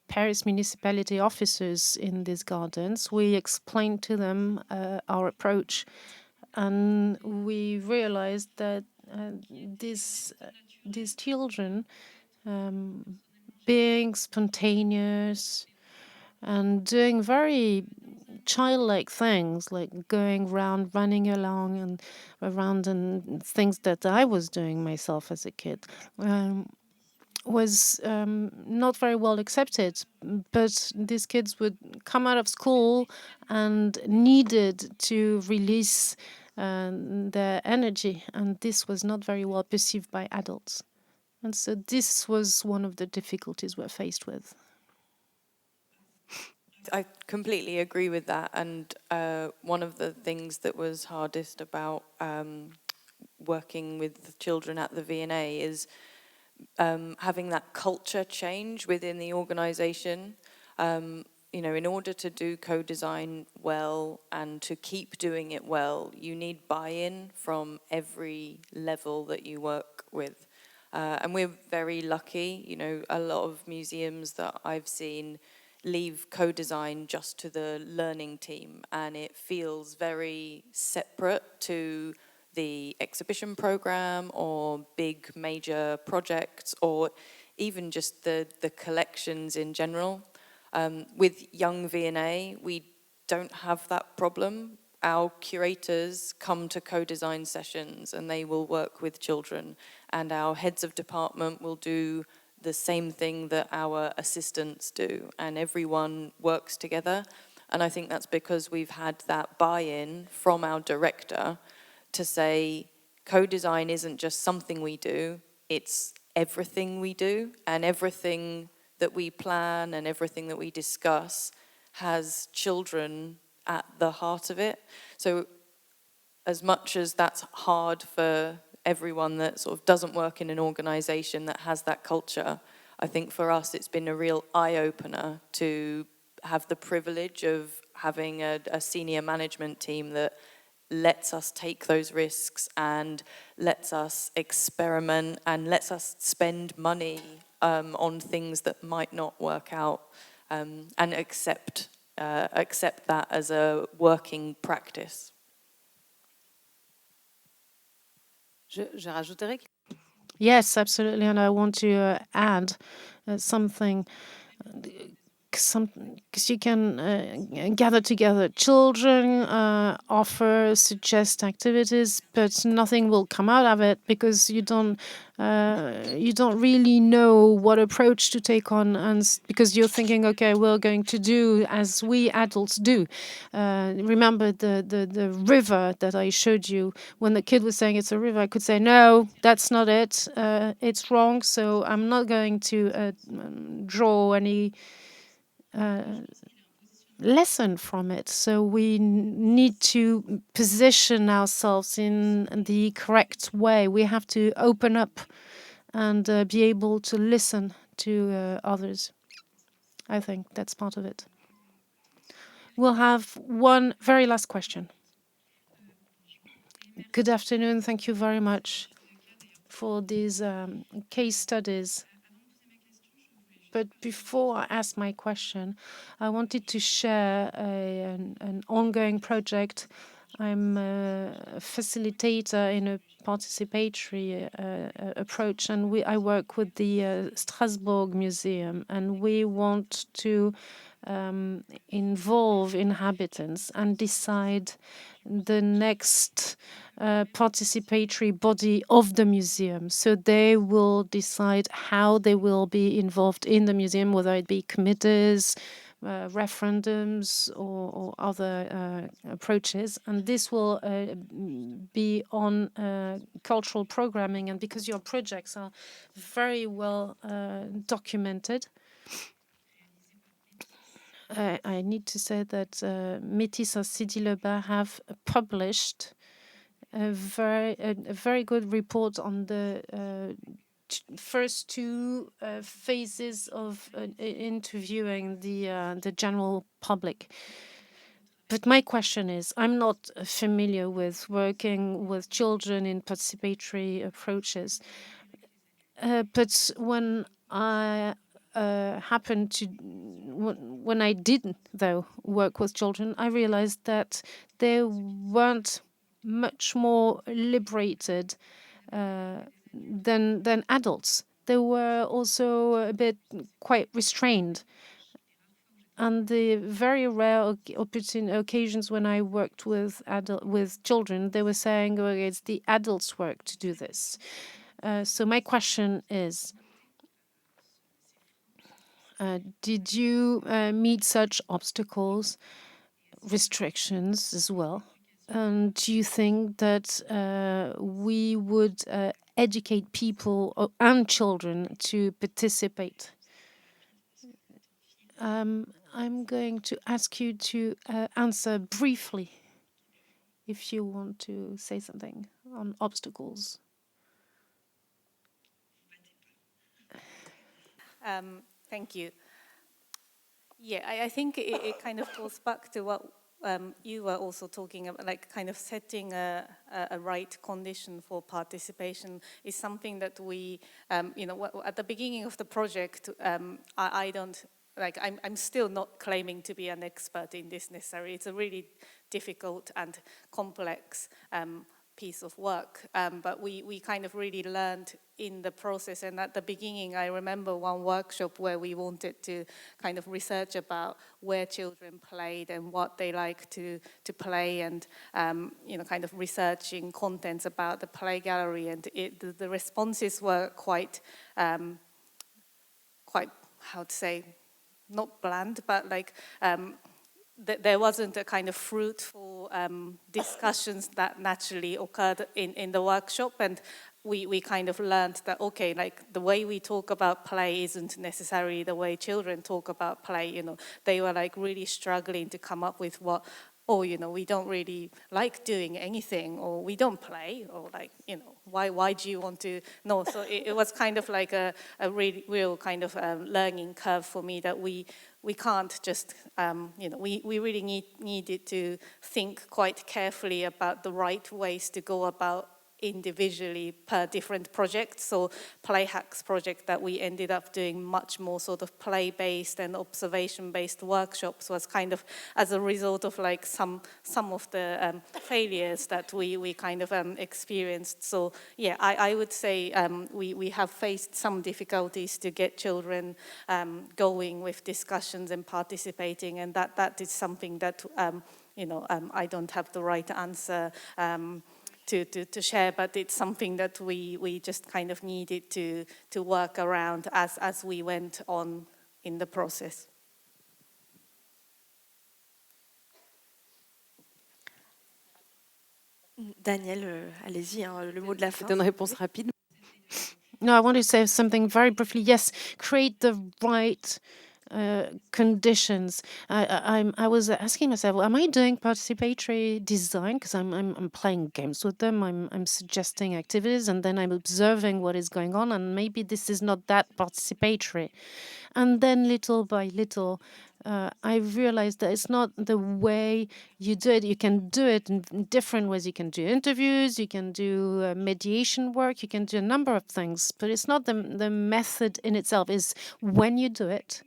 [SPEAKER 1] Paris municipality officers in these gardens. We explained to them our approach, and we realized that these children, being spontaneous and doing very childlike things, like going around, running along and around, and things that I was doing myself as a kid, was not very well accepted. But these kids would come out of school and needed to release their energy, and this was not very well perceived by adults. And so this was one of the difficulties we're faced with.
[SPEAKER 2] I completely agree with that. And one of the things that was hardest about working with children at the V&A is having that culture change within the organization. You know, in order to do co-design well and to keep doing it well, you need buy-in from every level that you work with. And we're very lucky, you know, a lot of museums that I've seen leave co-design just to the learning team, and it feels very separate to the exhibition program or big major projects, or even just the collections in general. With Young V&A, we don't have that problem. Our curators come to co-design sessions and they will work with children, and our heads of department will do the same thing that our assistants do, and everyone works together. And I think that's because we've had that buy-in from our director to say co-design isn't just something we do, it's everything we do, and everything that we plan and everything that we discuss has children at the heart of it. So as much as that's hard for everyone that sort of doesn't work in an organization that has that culture, I think for us it's been a real eye-opener to have the privilege of having a senior management team that lets us take those risks and lets us experiment and lets us spend money on things that might not work out, and accept that as a working practice.
[SPEAKER 10] Je rajouterais que
[SPEAKER 1] Yes, absolutely. And I want to add something. Because you can gather together children, offer, suggest activities, but nothing will come out of it because you don't really know what approach to take on, and because you're thinking, okay, we're going to do as we adults do. Remember the river that I showed you. When the kid was saying it's a river, I could say, no, that's not it. It's wrong. So I'm not going to draw any lesson from it. So we need to position ourselves in the correct way. We have to open up and be able to listen to others. I think that's part of it. We'll have one very last question. Good afternoon. Thank you very much for these case studies. But before I ask my question, I wanted to share an ongoing project. I'm a facilitator in a participatory approach, and I work with the Strasbourg Museum, and we want to involve inhabitants and decide the next participatory body of the museum. So they will decide how they will be involved in the museum, whether it be committees, referendums, or other approaches. And this will be on cultural programming. And because your projects are very well documented, I need to say that Métis and Sidi Lebas have published a very good report on the first two phases of interviewing the general public. But my question is, I'm not familiar with working with children in participatory approaches. But when I when I didn't, though, work with children, I realized that they weren't much more liberated than adults. They were also a bit quite restrained. And the very rare occasions when I worked with children, they were saying, "Oh, it's the adults' work to do this." So my question is, did you meet such obstacles, restrictions as well? And do you think that we would educate people and children to participate? I'm going to ask you to answer briefly if you want to say something on obstacles.
[SPEAKER 3] Thank you. Yeah, I think it kind of goes back to what you were also talking about, like kind of setting a right condition for participation is something that we, at the beginning of the project, I don't, like, I'm still not claiming to be an expert in this necessarily. It's a really difficult and complex piece of work, but we kind of really learned in the process. And at the beginning, I remember one workshop where we wanted to kind of research about where children played and what they like to play, and kind of researching contents about the play gallery. And the responses were quite how to say, not bland, but like there wasn't a kind of fruitful discussions that naturally occurred in the workshop. And we kind of learned that, okay, like the way we talk about play isn't necessarily the way children talk about play. They were like really struggling to come up with what, we don't really like doing anything, or we don't play, or like, why do you want to know? So it was kind of like a real kind of learning curve for me, that we we can't just, we really needed to think quite carefully about the right ways to go about individually per different project. So PlayHacks project that we ended up doing much more sort of play-based and observation-based workshops was kind of as a result of like some of the failures that we kind of experienced. So yeah, I would say we have faced some difficulties to get children going with discussions and participating, and that is something that I don't have the right answer to share, but it's something that we just kind of needed to work around as we went on in the process.
[SPEAKER 5] Daniel, allez-y, hein, le mot de la fin.
[SPEAKER 10] C'était une réponse rapide.
[SPEAKER 1] No, I want to say something very briefly. Yes, create the right conditions. I was asking myself, am I doing participatory design? Because I'm playing games with them. I'm suggesting activities, and then I'm observing what is going on, and maybe this is not that participatory. And then little by little, I realized that it's not the way you do it. You can do it in different ways. You can do interviews, you can do mediation work, you can do a number of things, but it's not the method in itself. Is when you do it,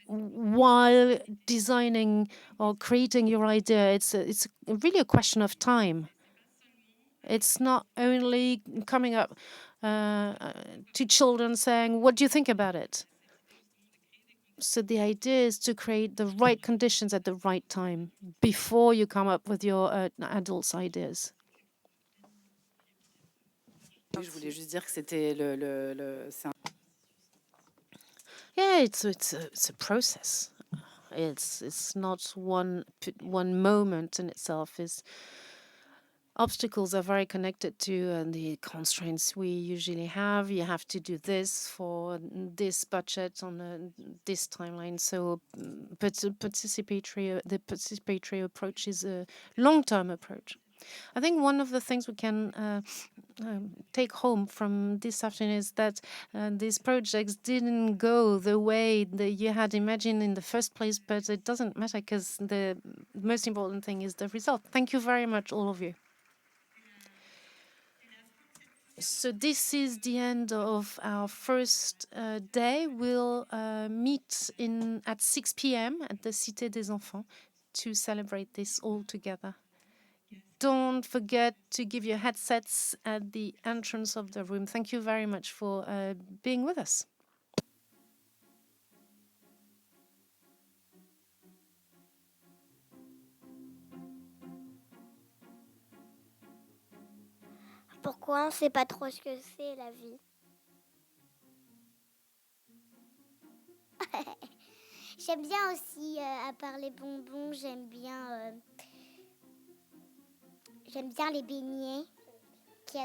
[SPEAKER 1] while designing or creating your idea, it's really a question of time. It's not only coming up to children saying, what do you think about it? So the idea is to create the right conditions at the right time before you come up with your adults' ideas.
[SPEAKER 10] Je voulais juste dire que c'était
[SPEAKER 1] Yeah, it's a process. It's not one moment in itself. Obstacles are very connected to the constraints we usually have. You have to do this for this budget on this timeline. So, but the participatory approach is a long-term approach. I think one of the things we can take home from this afternoon is that these projects didn't go the way that you had imagined in the first place, but it doesn't matter because the most important thing is the result. Thank you very much, all of you. So this is the end of our first day. We'll meet at 6 p.m. at the Cité des Enfants to celebrate this all together. Don't forget to give your headsets at the entrance of the room. Thank you very much for being with us.
[SPEAKER 11] Pourquoi on ne sait pas trop ce que c'est la vie? J'aime bien aussi, à part les bonbons, j'aime bien les beignets.